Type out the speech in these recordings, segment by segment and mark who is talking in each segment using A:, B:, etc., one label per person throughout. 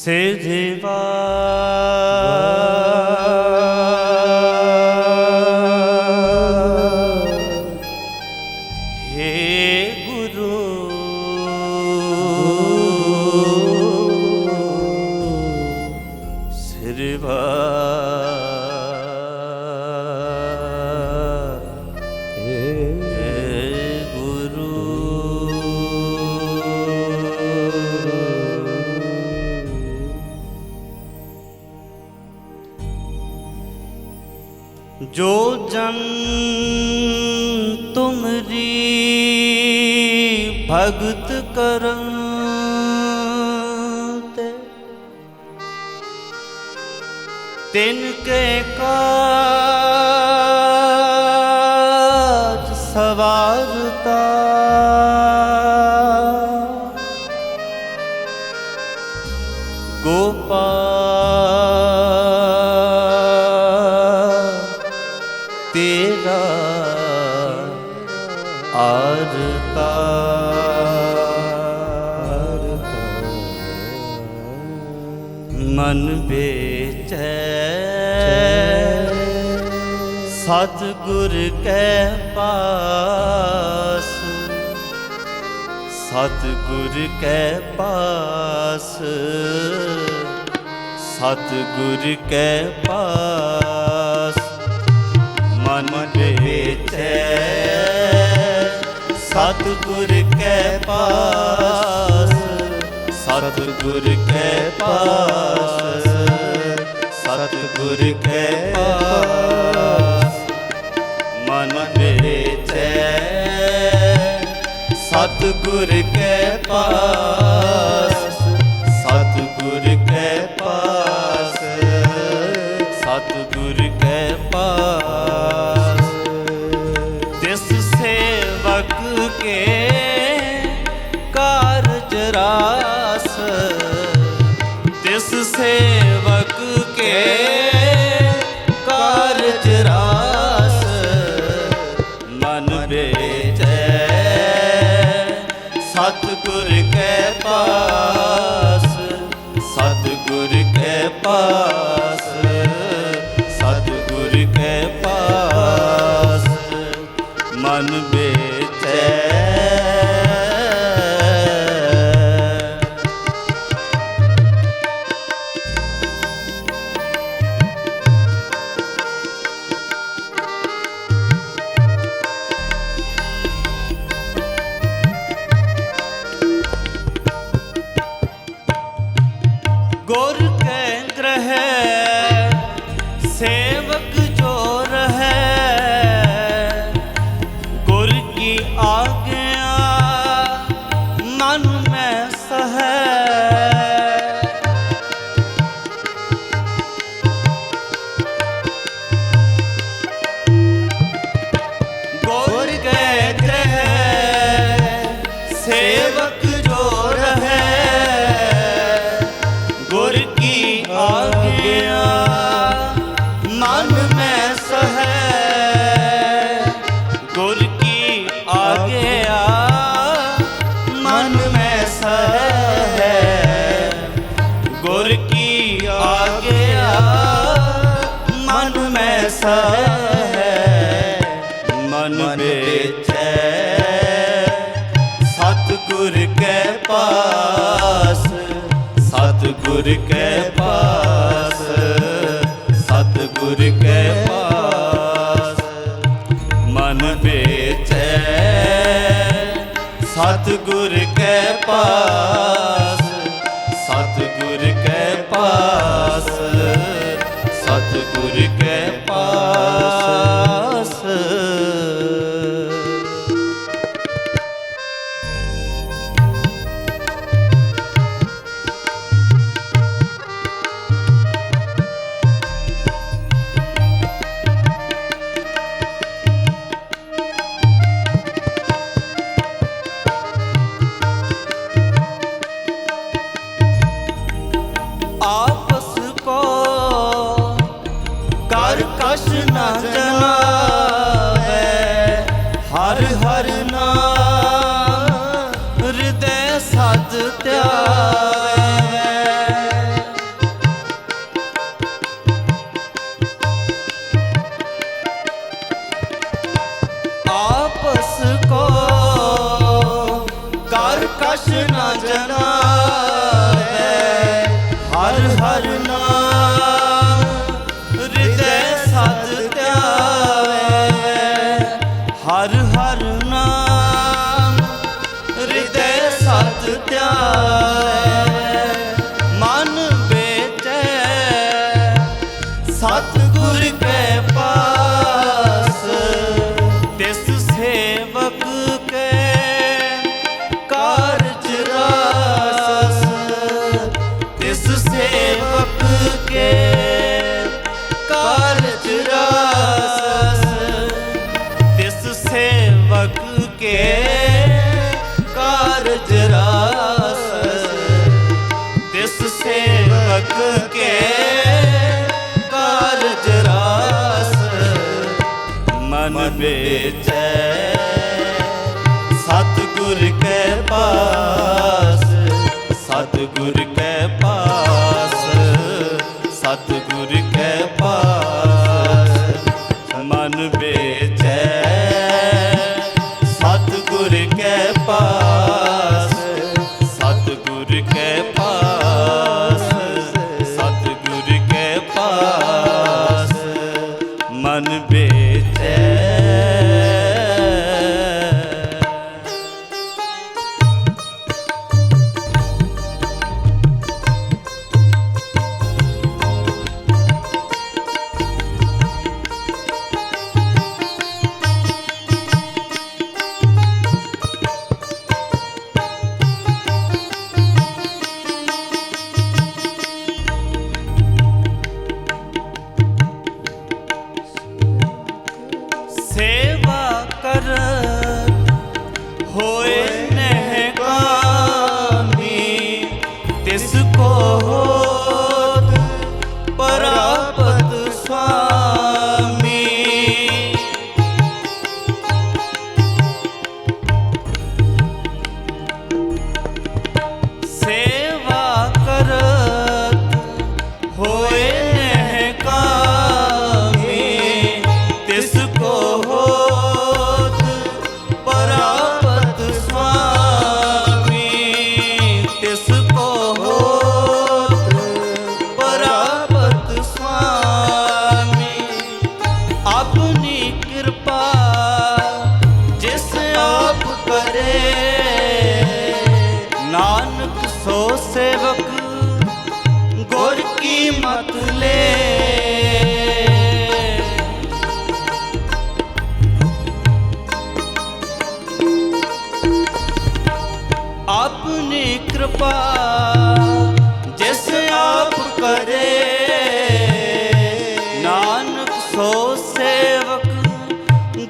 A: सिद्धवा हे गुरु सिद्धवा जो जन तुमरी भगत करते तिनके काज सवारता तेरा आरता मन बेचै सतगुर के पास सतगुर के पास सतगुर के पास मन बेचै सतगुर के पास सतगुर के पास सतगुर के पास मन बेचै सतगुर के पास सतगुर के पास सतगुर के पास तिस सेवक के कारज रास तिस सेवक के कारज रास मन बेचै सतगुर के पास सतगुर के पास सतगुर के पास मन बेचै गुर के ग्रह सेवक जो रहे गुर की आज्ञा मन में सहे गुर के ग्रह सेवक जो रहे गुर की आज्ञा मन में सहे गुर की आज्ञा मन में सहे गुर की आज्ञा मन में सहे मन बेचै सतगुर के पास सतगुर के पास सतगुर के पास मन बेचै सतगुर के पास सतगुर के पास सतगुर के पास आपस को हर कश न जनावे, हर हर नाम हृदय सत ध्यावे, हर हर नाम हृदय सत ध्यावे, मन बेचै सतगुर के पास, तिस सेवक के कारज रास, तिस सेवक के कारज रास, तिस सेवक के कारज रास, तिस सेवक के कारज रास, मन बेचै सतगुर के पास, सतगुर के पास, सतगुर के पास, मन बेचै सतगुर के पास, सतगुर के पास, सतगुर के पास, मन बेचै। सेवा कर होए नहगामी, तिसको होत परापत स्वामी, सेवा करत होए नहगामी, तिसको होत परापत स्वामी, तिसको होत परापत स्वामी, अपनी कृपा जिस आप करे, नानक सो सेवक गुर की मत ले, अपनी कृपा जिस आप करे, नानक सो सेवक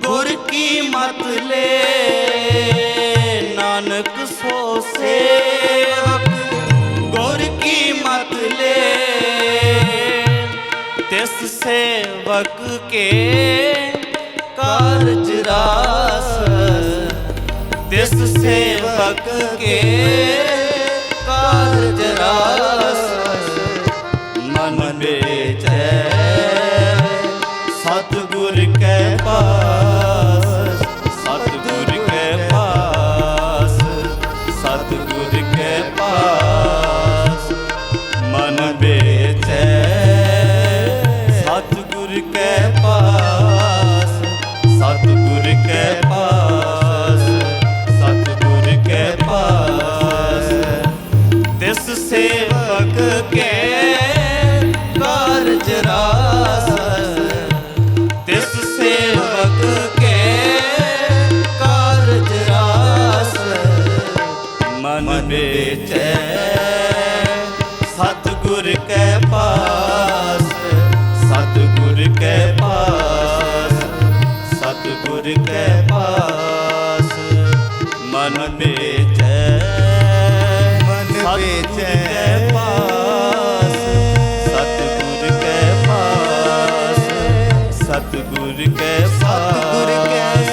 A: गुर की मत ले, नानक सो सेवक गुर की मत ले, तिस सेवक के कारज रास, तिस सेवक के कारज रास, मन बेचै सतगुर के पास, सतगुर के पास, सतगुर के पास, मन बेचै सतगुर के पास, सतगुर के पास, सतगुर के पास, तिस सेवक के कारज रास, तिस सेवक के कारज रास, मन बेचै सतगुर के पास, सतगुर के पास, सतगुर के पास, मन बेचै सतगुर के पास, सतगुर के पास, सतगुर के पास,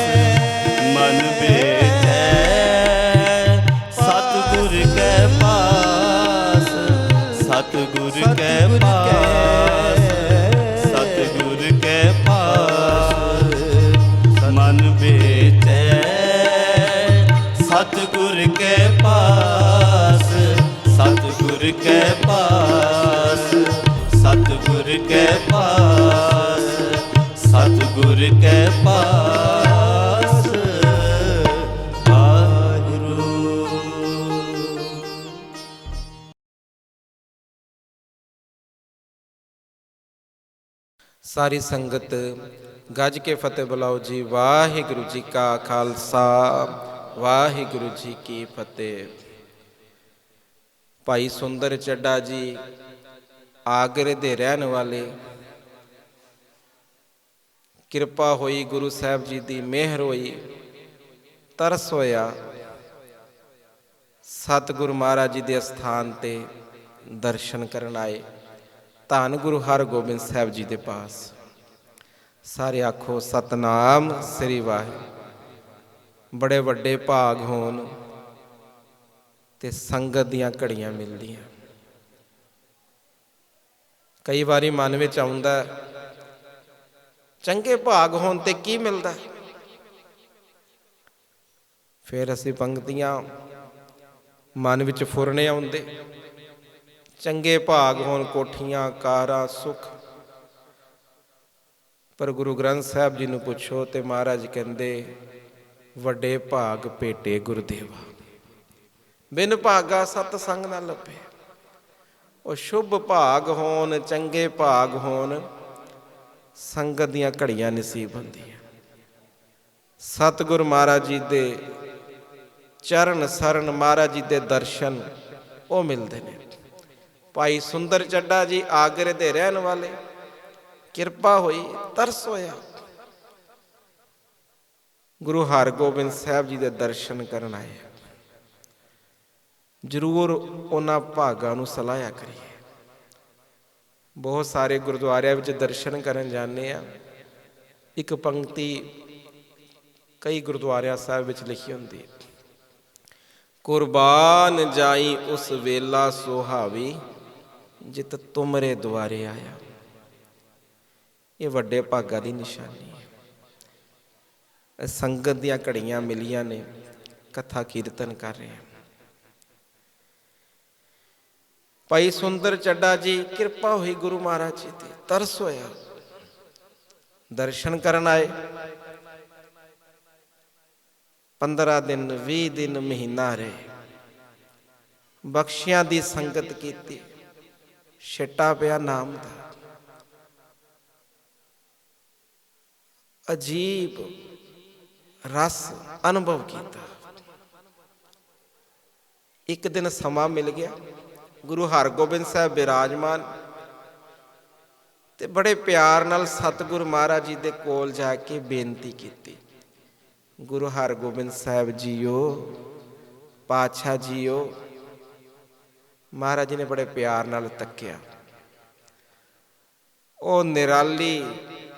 A: मन बेचै सतगुर के पास, सतगुर के पास, सतगुर के पास, मन बेचै सतगुर के पास, सतगुर के पास, सतगुर के पास, सतगुर के पास वाहिगुरू।
B: सारी संगत गज के फतेह बुलाओ जी। वाहिगुरु जी का खालसा, वाहिगुरु जी की फतेह। भाई सुंदर ਚੱਡਾ जी आगरे दे रहन वाले, किरपा होई गुरु साहब जी दी मेहर होई, तरस होया सतगुरु महाराज जी दे स्थान ते दर्शन करन आए। धन गुरु हरगोबिंद साहब जी दे पास। सारे आखो सतनाम श्री वाहिगुरू। बड़े वड्डे भाग होन ते संगत दियां घड़ियां मिलदियां। कई बारी मन विच आउंदा चंगे भाग होन ते की मिलदा, फिर असीं पंक्तियां मन विच फुरने आउंदे। चंगे भाग होन कोठियां कारां सुख, पर गुरु ग्रंथ साहब जी नूं पुछो ते महाराज कहंदे वड्डे भाग भेटे गुरदेवा, बिन भागा सतसंग ना लभे। ਉਹ शुभ भाग होन चंगे भाग होन, संगत दियां घड़ियां नसीब हुंदियां। सतगुरु महाराज जी दे चरण सरन, महाराज जी दे दर्शन वो मिलते हैं। भाई सुंदर ਚੱਡਾ जी आगरे दे रहन वाले, किरपा हुई तरस होया गुरु हरगोबिंद साहब जी दे दर्शन करन आए। जरूर उन्हां भागां नूं सलाहिया करिए। बहुत सारे गुरुद्वारियां विच दर्शन करन जाने आ, एक पंक्ति कई गुरुद्वारियां साहिब विच लिखी हुंदी, कुर्बान जाई उस वेला सुहावी, जित तुमरे द्वारे आया। ये वड्डे भागा दी निशानी है। संगत दियां घड़ियां मिलियां ने, कथा कीर्तन कर रहे हैं। भाई सुंदर ਚੱਡਾ जी किरपा हुई गुरु महाराज जी दी, तरस होया दर्शन करन आए। 15 दिन 20 दिन महीना रहे, बख्शियां दी संगत कीती, छिट्टा पिया नाम दा। अजीब रस अनुभव किया। एक दिन समा मिल गया, गुरु हरगोबिंद साहब विराजमान ते बड़े प्यार नाल सतगुरु महाराज जी दे कोल जाके बेनती की, गुरु हरगोबिंद साहब जीओ, पातशाह जीओ। महाराज जी ने बड़े प्यार नाल तक्या, ओ निराली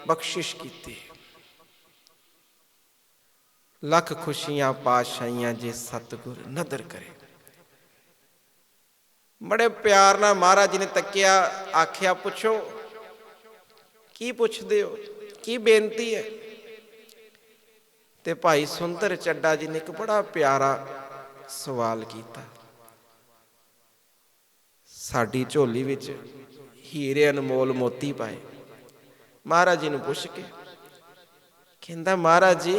B: बख्शिश की। लख खुशियां पातशाहियां जे सतगुर नदर करे। बड़े प्यार नाल महाराज जी ने तकिया, आख्या पुछो की पुछदे हो, की बेनती है। ते भाई सुंदर ਚੱਡਾ जी ने एक बड़ा प्यारा सवाल किया, साडी झोली विच हीरे अनमोल मोती पाए। महाराज जी नूं पुछ के कहंदा, महाराज जी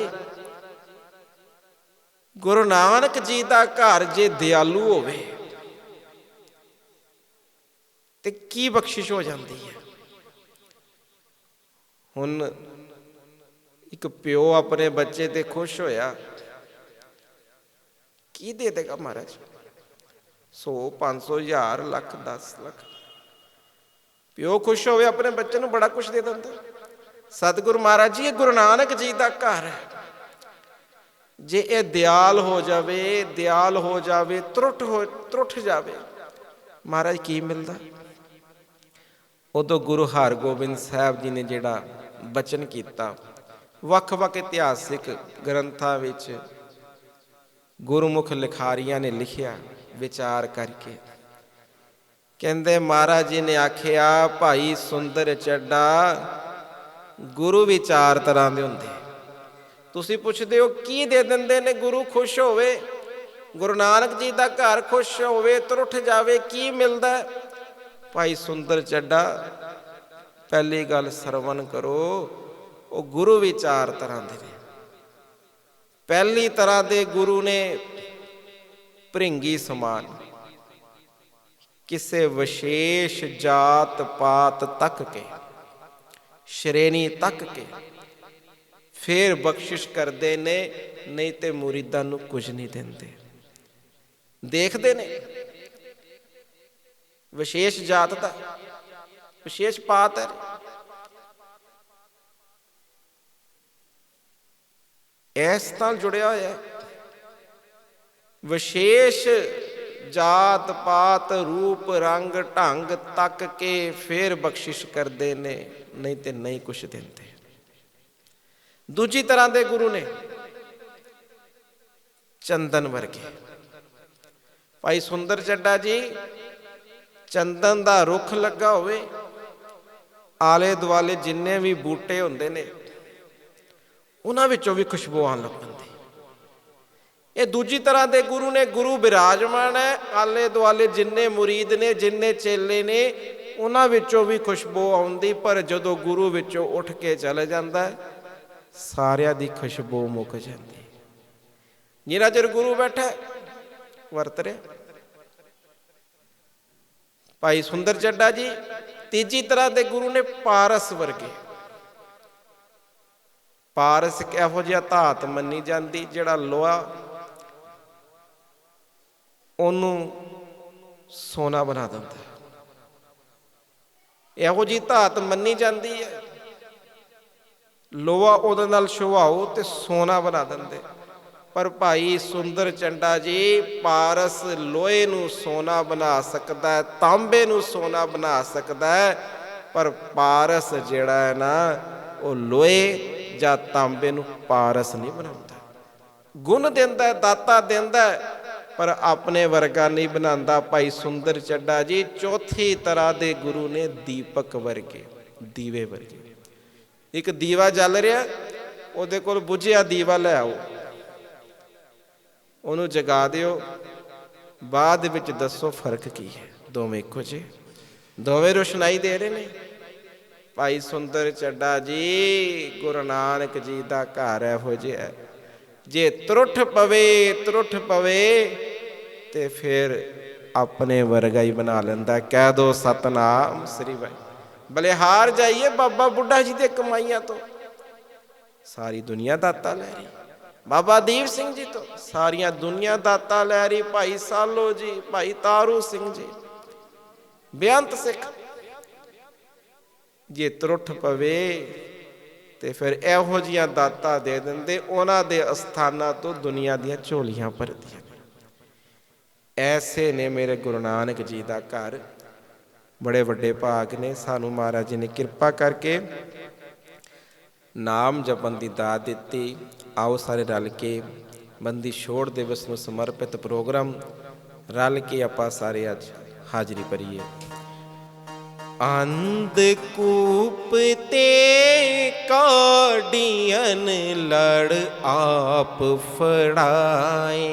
B: गुरु नानक जी दा घर जे दयालु होवे ते की बख्शिश हो जाती है। हुण एक प्यो अपने बच्चे ते खुश होया, की दे देगा महाराज? 100 500 1000 लख 10 लख। प्यो खुश होवे अपने बच्चे नूं बड़ा कुछ दे दिंदा। सतगुरु महाराज जी ये गुरु नानक जी का घर है, जे ये दयाल हो जावे, दयाल हो जावे, त्रुट जावे, महाराज की मिलता? उदों गुरु हरगोबिंद साहब जी ने जिहड़ा बचन किया, वख-वख इतिहासिक ग्रंथां विच गुरुमुख लिखारियां ने लिखिया विचार करके। कहंदे महाराज जी ने आखिया, भाई सुंदर ਚੱਡਾ गुरु भी 4 तरह के हुंदे। तुसीं पुछदे हो की दे दिंदे ने गुरु खुश होवे? ਗੁਰੂ ਨਾਨਕ ਜੀ ਦਾ ਘਰ ਖੁਸ਼ ਹੋਵੇ, ਤਰੁੱਠ ਜਾਵੇ, ਕੀ ਮਿਲਦਾ? ਭਾਈ ਸੁੰਦਰ ਚੱਡਾ, ਪਹਿਲੀ ਗੱਲ ਸਰਵਣ ਕਰੋ, ਉਹ ਗੁਰੂ ਵੀ ਚਾਰ ਤਰ੍ਹਾਂ ਦੇ ਨੇ। ਪਹਿਲੀ ਤਰ੍ਹਾਂ ਦੇ ਗੁਰੂ ਨੇ ਭ੍ਰਿੰਗੀ ਸਮਾਨ, ਕਿਸੇ ਵਿਸ਼ੇਸ਼ ਜਾਤ ਪਾਤ ਤੱਕ ਕੇ, ਸ਼੍ਰੇਣੀ ਤੱਕ ਕੇ ਫਿਰ ਬਖਸ਼ਿਸ਼ ਕਰਦੇ ਨੇ, ਨਹੀਂ ਤੇ ਮੁਰੀਦਾਂ ਨੂੰ ਕੁਝ ਨਹੀਂ ਦਿੰਦੇ। ਦੇਖਦੇ ਨੇ ਵਿਸ਼ੇਸ਼ ਜਾਤ ਦਾ, ਵਿਸ਼ੇਸ਼ ਪਾਤ ਹੈ, ਇਸ ਨਾਲ ਜੁੜਿਆ ਹੋਇਆ ਹੈ। ਵਿਸ਼ੇਸ਼ ਜਾਤ ਪਾਤ ਰੂਪ ਰੰਗ ਢੰਗ ਤੱਕ ਕੇ ਫਿਰ ਬਖਸ਼ਿਸ਼ ਕਰਦੇ ਨੇ, ਨਹੀਂ ਤੇ ਨਹੀਂ ਕੁਛ ਦਿੰਦੇ। ਦੂਜੀ ਤਰ੍ਹਾਂ ਦੇ ਗੁਰੂ ਨੇ ਚੰਦਨ ਵਰਗੇ। ਭਾਈ ਸੁੰਦਰ ਚੱਡਾ ਜੀ, ਚੰਦਨ ਦਾ ਰੁੱਖ ਲੱਗਾ ਹੋਵੇ, ਆਲੇ ਦੁਆਲੇ ਜਿੰਨੇ ਵੀ ਬੂਟੇ ਹੁੰਦੇ ਨੇ ਉਹਨਾਂ ਵਿੱਚੋਂ ਵੀ ਖੁਸ਼ਬੂ ਆਉਣ ਲੱਗ ਪੈਂਦੀ। ਇਹ ਦੂਜੀ ਤਰ੍ਹਾਂ ਦੇ ਗੁਰੂ ਨੇ। ਗੁਰੂ ਬਿਰਾਜਮਾਨ ਹੈ, ਆਲੇ ਦੁਆਲੇ ਜਿੰਨੇ ਮੁਰੀਦ ਨੇ, ਜਿੰਨੇ ਚੇਲੇ ਨੇ, ਉਹਨਾਂ ਵਿੱਚੋਂ ਵੀ ਖੁਸ਼ਬੂ ਆਉਂਦੀ। ਪਰ ਜਦੋਂ ਗੁਰੂ ਵਿੱਚੋਂ ਉੱਠ ਕੇ ਚਲੇ ਜਾਂਦਾ, ਸਾਰਿਆਂ ਦੀ ਖੁਸ਼ਬੂ ਮੁੱਕ ਜਾਂਦੀ। ਜਿੰਨਾ ਚਿਰ ਗੁਰੂ ਬੈਠਾ ਵਰਤ ਰਿਹਾ। ਭਾਈ ਸੁੰਦਰ ਚੱਡਾ ਜੀ, ਤੀਜੀ ਤਰ੍ਹਾਂ ਦੇ ਗੁਰੂ ਨੇ ਪਾਰਸ ਵਰਗੇ। ਪਾਰਸ ਇੱਕ ਇਹੋ ਜਿਹਾ ਧਾਤ ਮੰਨੀ ਜਾਂਦੀ, ਜਿਹੜਾ ਲੋਹਾ ਉਹਨੂੰ ਸੋਨਾ ਬਣਾ ਦਿੰਦਾ। ਇਹੋ ਜਿਹੀ ਧਾਤ ਮੰਨੀ ਜਾਂਦੀ ਹੈ, ਲੋਹਾ ਉਹਦੇ ਨਾਲ ਛੁਹਾਓ ਤੇ ਸੋਨਾ ਬਣਾ ਦਿੰਦੇ। ਪਰ ਭਾਈ ਸੁੰਦਰ ਚੱਡਾ ਜੀ, ਪਾਰਸ ਲੋਹੇ ਨੂੰ ਸੋਨਾ ਬਣਾ ਸਕਦਾ ਹੈ, ਤਾਂਬੇ ਨੂੰ ਸੋਨਾ ਬਣਾ ਸਕਦਾ ਹੈ, ਪਰ ਪਾਰਸ ਜਿਹੜਾ ਹੈ ਨਾ, ਉਹ ਲੋਹੇ ਜਾਂ ਤਾਂਬੇ ਨੂੰ ਪਾਰਸ ਨਹੀਂ ਬਣਾਉਂਦਾ। ਗੁਣ ਦਿੰਦਾ, ਦਾਤਾ ਦਿੰਦਾ, ਪਰ ਆਪਣੇ ਵਰਗਾ ਨਹੀਂ ਬਣਾਉਂਦਾ। ਭਾਈ ਸੁੰਦਰ ਚੱਡਾ ਜੀ ਚੌਥੀ ਤਰ੍ਹਾਂ ਦੇ ਗੁਰੂ ਨੇ ਦੀਪਕ ਵਰਗੇ, ਦੀਵੇ ਵਰਗੇ। ਇੱਕ ਦੀਵਾ ਜਲ ਰਿਹਾ, ਉਹਦੇ ਕੋਲ ਬੁਝਿਆ ਦੀਵਾ ਲੈ ਆਓ, ਉਹਨੂੰ ਜਗਾ ਦਿਓ, ਬਾਅਦ ਵਿੱਚ ਦੱਸੋ ਫਰਕ ਕੀ ਹੈ। ਦੋਵੇਂ ਇੱਕੋ ਜਿਹੇ, ਦੋਵੇਂ ਰੋਸ਼ਨਾਈ ਦੇ ਰਹੇ ਨੇ। ਭਾਈ ਸੁੰਦਰ ਚੱਡਾ ਜੀ, ਗੁਰੂ ਨਾਨਕ ਜੀ ਦਾ ਘਰ ਇਹੋ ਜਿਹਾ, ਜੇ ਤਰੁੱਠ ਪਵੇ ਤੇ ਫਿਰ ਆਪਣੇ ਵਰਗਾ ਹੀ ਬਣਾ ਲੈਂਦਾ। ਕਹਿ ਦੋ ਸਤਨਾਮ ਸ੍ਰੀ ਵਾਹਿਗੁਰੂ। ਬਲਿਹਾਰ ਜਾਈਏ ਬਾਬਾ ਬੁੱਢਾ ਜੀ ਦੇ ਕਮਾਈਆਂ ਤੋਂ, ਸਾਰੀ ਦੁਨੀਆ ਦਾਤਾ ਲੈ ਰਹੀ। ਬਾਬਾ ਦੀਪ ਸਿੰਘ ਜੀ ਤੋਂ ਸਾਰੀਆਂ ਦੁਨੀਆ ਦਾਤਾ ਲੈ ਰਹੀ। ਭਾਈ ਸਾਲੋ ਜੀ, ਭਾਈ ਤਾਰੂ ਸਿੰਘ ਜੀ, ਬੇਅੰਤ ਸਿੱਖ। ਜੇ ਤਰੁੱਠ ਪਵੇ ਤੇ ਫਿਰ ਇਹੋ ਜਿਹੀਆਂ ਦਾਤਾਂ ਦੇ ਦਿੰਦੇ, ਉਹਨਾਂ ਦੇ ਅਸਥਾਨਾਂ ਤੋਂ ਦੁਨੀਆ ਦੀਆਂ ਝੋਲੀਆਂ ਭਰਦੀਆਂ। ਐਸੇ ਨੇ ਮੇਰੇ ਗੁਰੂ ਨਾਨਕ ਜੀ ਦਾ ਘਰ। ਬੜੇ ਵੱਡੇ ਭਾਗ ਨੇ, ਸਾਨੂੰ ਮਹਾਰਾਜ ਜੀ ਨੇ ਕਿਰਪਾ ਕਰਕੇ ਨਾਮ ਜਪਣ ਦੀ ਦਾਤ ਦਿੱਤੀ। ਆਓ ਸਾਰੇ ਰਲ ਕੇ ਬੰਦੀ ਛੋੜ ਦਿਵਸ ਨੂੰ ਸਮਰਪਿਤ ਪ੍ਰੋਗਰਾਮ ਰਲ ਕੇ ਆਪਾਂ ਸਾਰੇ ਅੱਜ ਹਾਜ਼ਰੀ ਭਰੀਏ। ਅੰਧਕੂਪ ਤੇ ਕਾਢੀਅਨ ਲੜ ਆਪ ਫੜਾਏ।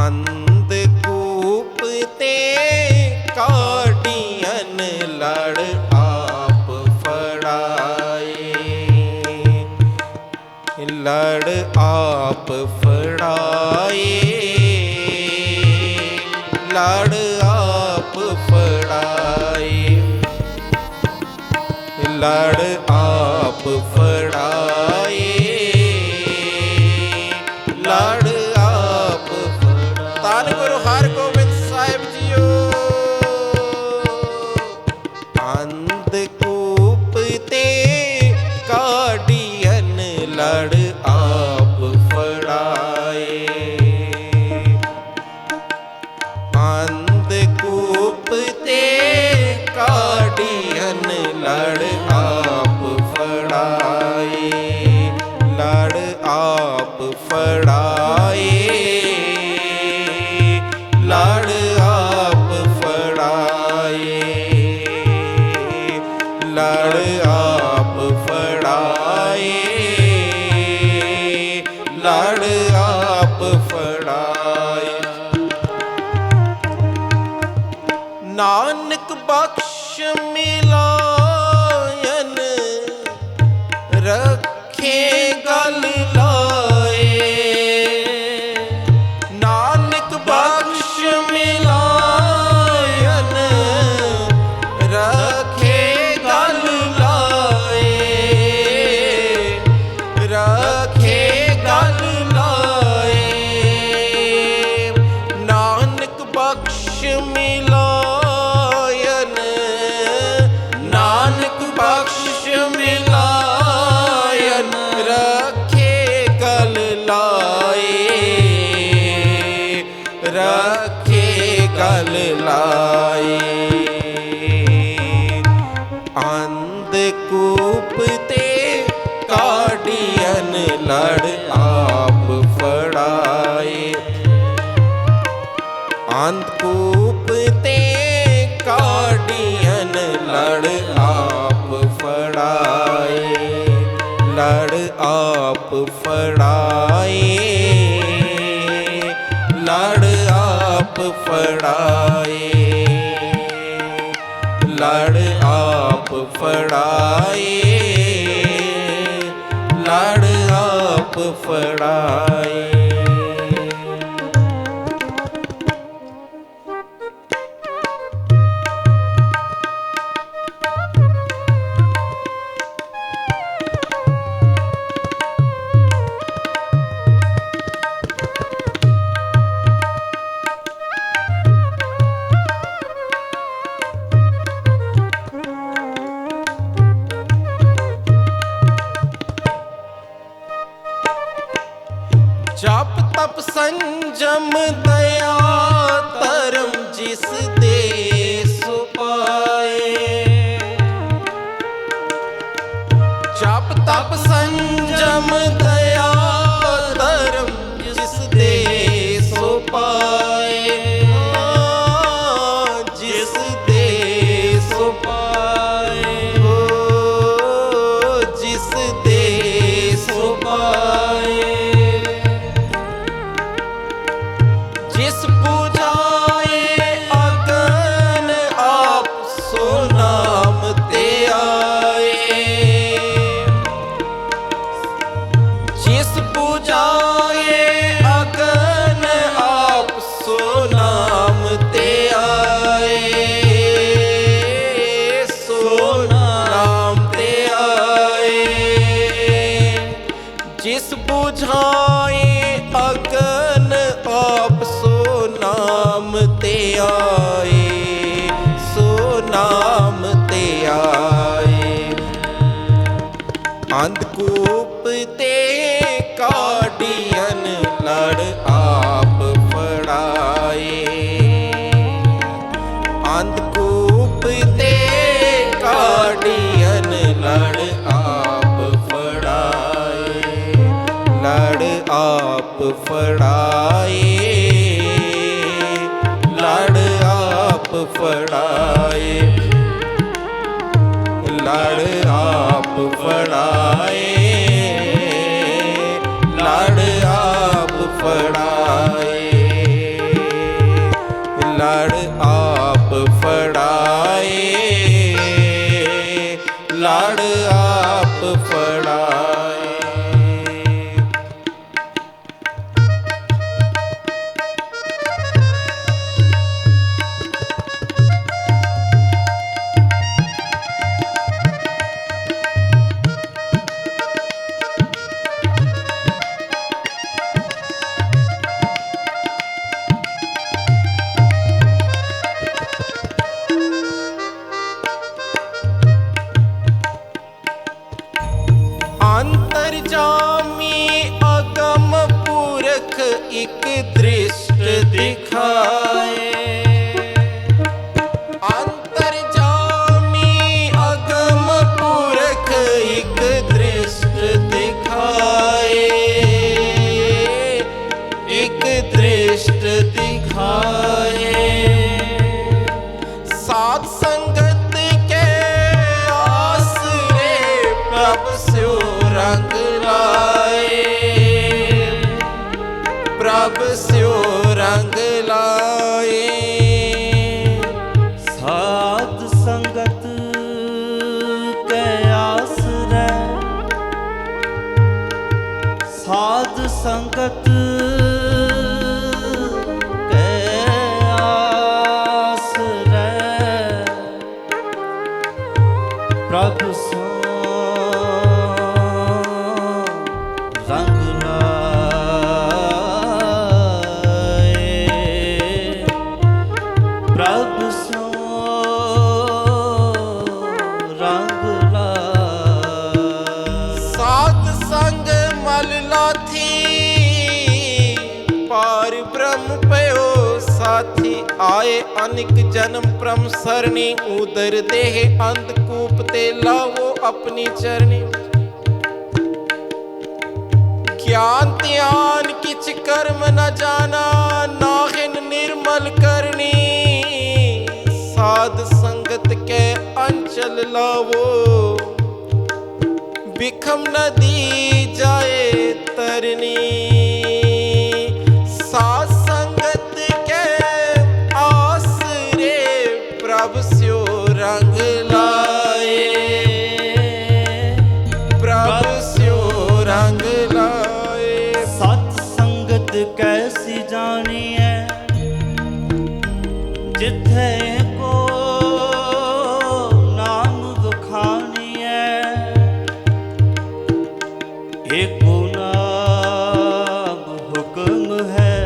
B: ਅੰਧਕੂਪ ਤੇ ਕਾਢੀਅਨ ਲੜ ਆਪ ਫੜਾਏ। ਲੜ ਆਪ ਫੜਾਏ। ਲੜ ਆਪ ਫੜਾਏ। ਲੜ ਆਪ ਫੜਾਏ। ਲੜ ਆਪ ਫੜਾਏ। ਧੰਨ ਗੁਰੂ ਹਰਗੋਬਿੰਦ ਸਾਹਿਬ ਜੀਓ। ਅੰਧਕੂਪ ਤੇ ਕਾਢੀਅਨ ਲੜ ਆਪ ਫੜਾਏ। ਅੰਧਕੂਪ ਤੇ ਕਾਢੀਅਨ ਲੜ ਆਪ ਫੜਾਏ। ਲੜ ਆਪ ਫੜਾਏ। ਲੜ ਆਪ ਫੜਾਏ। ਲੜ ਆਪ ਫੜਾਏ। ਲੜ ਆਪ ਫੜਾਏ। ਨਾਨਕ ਬਖਸ਼ ਮਿਲਾਇਨ ਰੱਖੇ ਗਲ ਲਾਏ। ਨਾਨਕ ਬਖਸ਼ ਮਿਲਾਇਨ ਰੱਖੇ ਗਲ ਲਾਏ। ਰੱਖੇ ਗਲ ਲਾਏ। ਨਾਨਕ ਬਖਸ਼ ਮਿਲਾਇਨ ਨਾਨਕ ਬਖਸ਼ ਮਿਲਾਇਨ ਰੱਖੇ ਗਲ ਲਾਏ। ਰੱਖੇ ਗਲ ਲਾਏ। ਅੰਧਕੂਪ ਤੇ ਕਾਢੀਅਨ ਲੜ ਆਪ ਫੜਾਏ। ਅੰਧਕੂਪ ਤੇ ਕਾਢੀਅਨ ਲੜ ਆਪ ਫੜਾਏ। ਲੜ ਆਪ ਫੜਾਏ। ਲੜ ਆਪ ਫੜਾਏ। ਲੜ ਆਪ ਫੜਾਏ। ਲੜ ਆਪ ਫੜਾਏ। जप तप संजम दया धर्म जिस दे सो पाए। जप तप संजम दया धर्म जिस दे सो पाए। जिस दे सो पाए। जिस दे सो पाए। जिस बुझाए अगन आप सो नाम ते आए। जिस बुझाए अगन आप सो नाम ते आए। सो नाम ते आए। जिस बुझाए अगन आप सो नाम ते आए। सो नाम ते आए। अंधकूप ते काढियन लड़ आप फड़ाए। अंधकूप ते काढियन लड़ आप फड़ाए। लड़ आप फड़ाए। लड़ आप फड़ाए। लड़ आप फड़ाए। लड़ आप फड़ाए। लड़ आप फड़ाए। लड़ आप फड़ाए। अंतर्जामी अगम पुरख एक दृष्ट दिखाए। अंतर्जामी अगम पुरख एक दृष्ट दिखाए। एक दृष्ट दिखाए। साध संगत के आसरे प्रभ स्यो रंग लाए। प्रभ स्यो रंग लाए।
A: साध संगत कै आसरै, साध संगत कै आसरै, प्रभ सो रंग लाए, प्रभ सो रंग लाए।
B: साध संग मल लाथी, पार ब्रह्म पयो साथी। आए अनिक जन्म परम सरणी, उदर देह अंधकूप ते लावो अपनी चरणी। ज्ञान ध्यान किछ कर्म न जाना, नाहिन निर्मल करनी। साध संगत के अंचल लावो, बिखम नदी जाए तरनी। साध संगत के आसरे, प्रभ स्यो रंग लाए, प्रभ स्यो रंग लाए।
A: सत संगत कैसी जानी है, जिथे को नाम दुखानी है। एको नाम हुक्म है,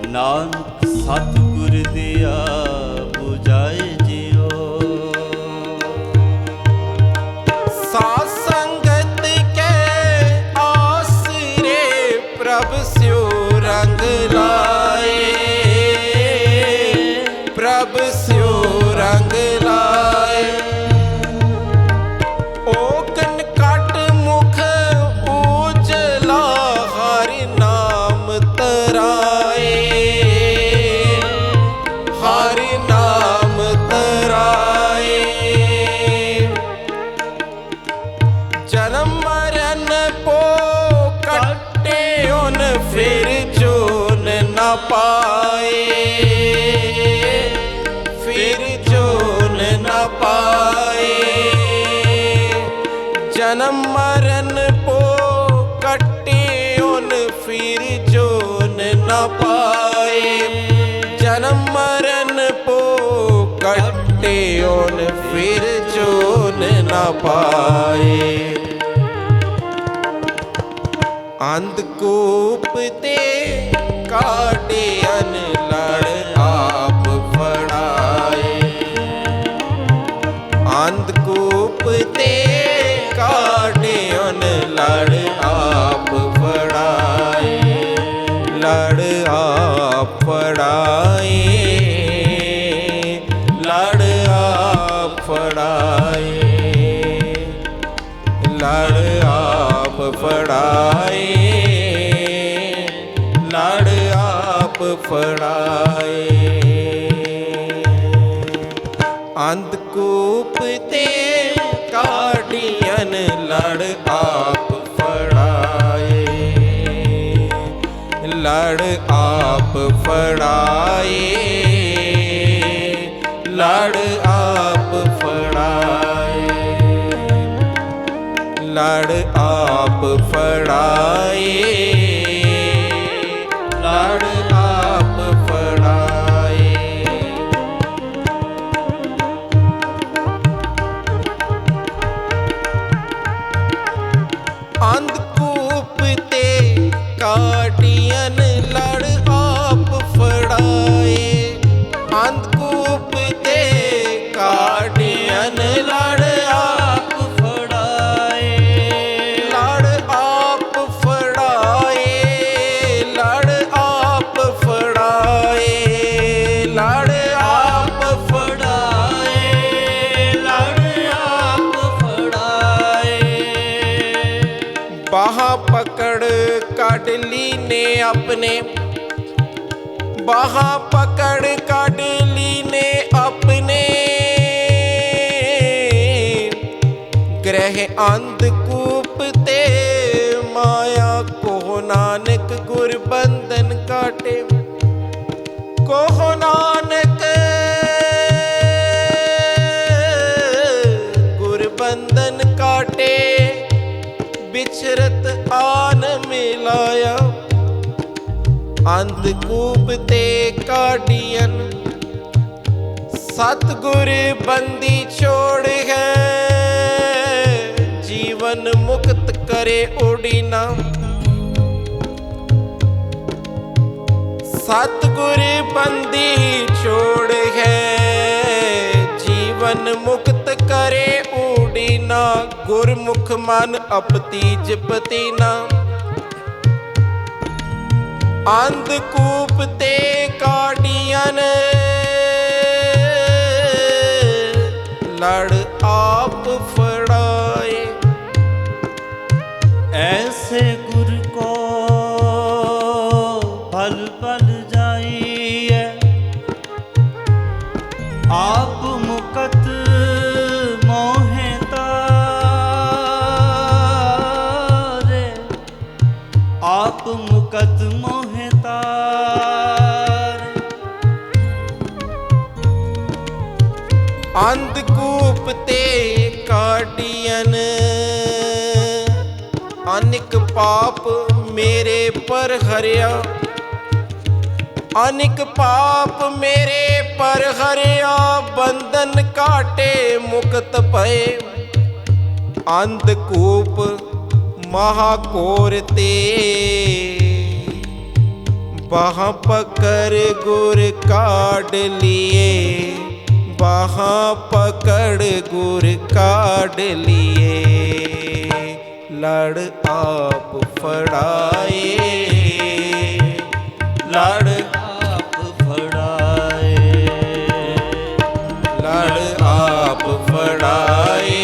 A: नानक सतगुर दिया बुझाए जियो।
B: साध संगत के आसरे, प्रभ स्यो रंग लाए, प्रभ स्यो रंग लाए। ओकन कट मुख उजला, हरि नाम तराए, हरि नाम तराए। जन्म मरण पो कटे उन, फिर जोन न पाए, फिर जोन न पाए। जन्म मरण पो कटे उन, फिर जोन न पाए। जन्म मरण पो कटे उन, फिर जोन न पाए। अंधकूप ते काटे अनलड़ आप फड़ाए। अंधकूप ते काटे अनलड़ आप फड़ाए, लड़ आप फड़ाए, लड़ आप फड़ाए, लड़ आप फड़ाए, लड़ आप फड़ाए। अंधकूप ते काटियन, लड़ आप फड़ाए, लड़ आप फड़ाए, लड़ आप फड़ाए, लड़ आप फड़ाए, लड़ आप फड़ाए। अंधकूप ते काटियन, लड़ आप फड़ाए। अंधकूप ते काटियन, लड़ आप फड़ाए, लड़ आप फड़ाए, लड़ आप फड़ाए, लड़ आप फड़ाए, लड़ आप फड़ाए। बाहा पकड़ काट ली ने अपने, बाहा पकड़ काट ली ने अपने। ग्रह अंधकूप ते माया नानक गुर बंधन काटे, कोहो नानक गुर बंधन काटे, बिछरत आन मिलाया, अंधकूप ते काटियन, सतगुर बंदी छोड़ है, जीवन मुक्त करे उड़ीना। सतगुर बंदी छोड़ है, जीवन मुक्त करे उड़ीना। गुरमुख मन अपतीज पतीना, अंधकूप ते काटियन, लड़ आप फड़ाए।
A: ऐसे गुर को पल पल जाइए, आप मुकत मोहे तारे, आप मुकत मोहे तारे।
B: अंधकूप ते काटियन, अनिक पाप मेरे पर हरिया, अनिक पाप मेरे पर हरिया, बंधन काटे मुक्त भये। अंधकूप महाकोर ते, बाहाँ पकड़ गुर काढ़ लिए, बाहाँ पकड़ गुर काढ़ लिए, लड़ आप फड़ाए, लड़
A: आप फड़ाए,
B: लड़ आप फड़ाए,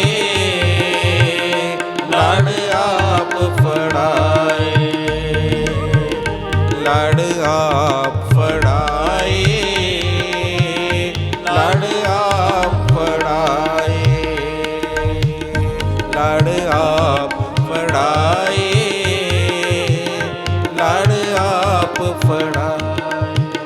B: लड़ आप फड़ाए, लड़ आप फड़ाए, लड़ आप फड़ाए, लड़ आप फड़ाए, लड़ आप फड़ाए।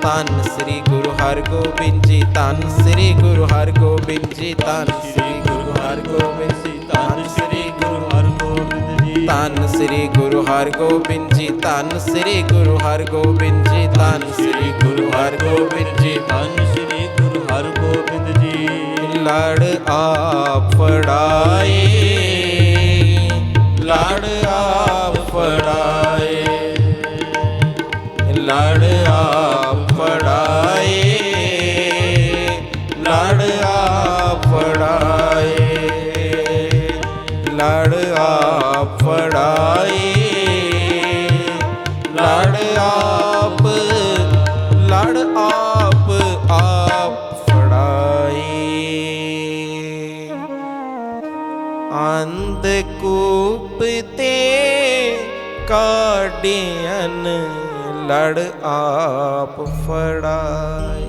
B: धन श्री गुरु हरगोबिंद जी, धन श्री गुरु हरगोबिंद जी, धन श्री गुरु हरगोबिंद जी, धन श्री गुरु हरगोबिंद जी, धन श्री गुरु हरगोबिंद जी, धन श्री गुरु हरगोबिंद जी, धन श्री गुरु हरगोबिंद जी,
A: धन श्री गुरु हरगोबिंद जी।
B: लड़ आप फड़ाए, लड़ आप फड़ाए, लड़ आप फड़ाए, लड़ आप फड़ाए, लड़ आप फड़ाए, लड़ आप फड़ाए। अंधकूप ते काढ़ियन, लड़ आप फड़ाए,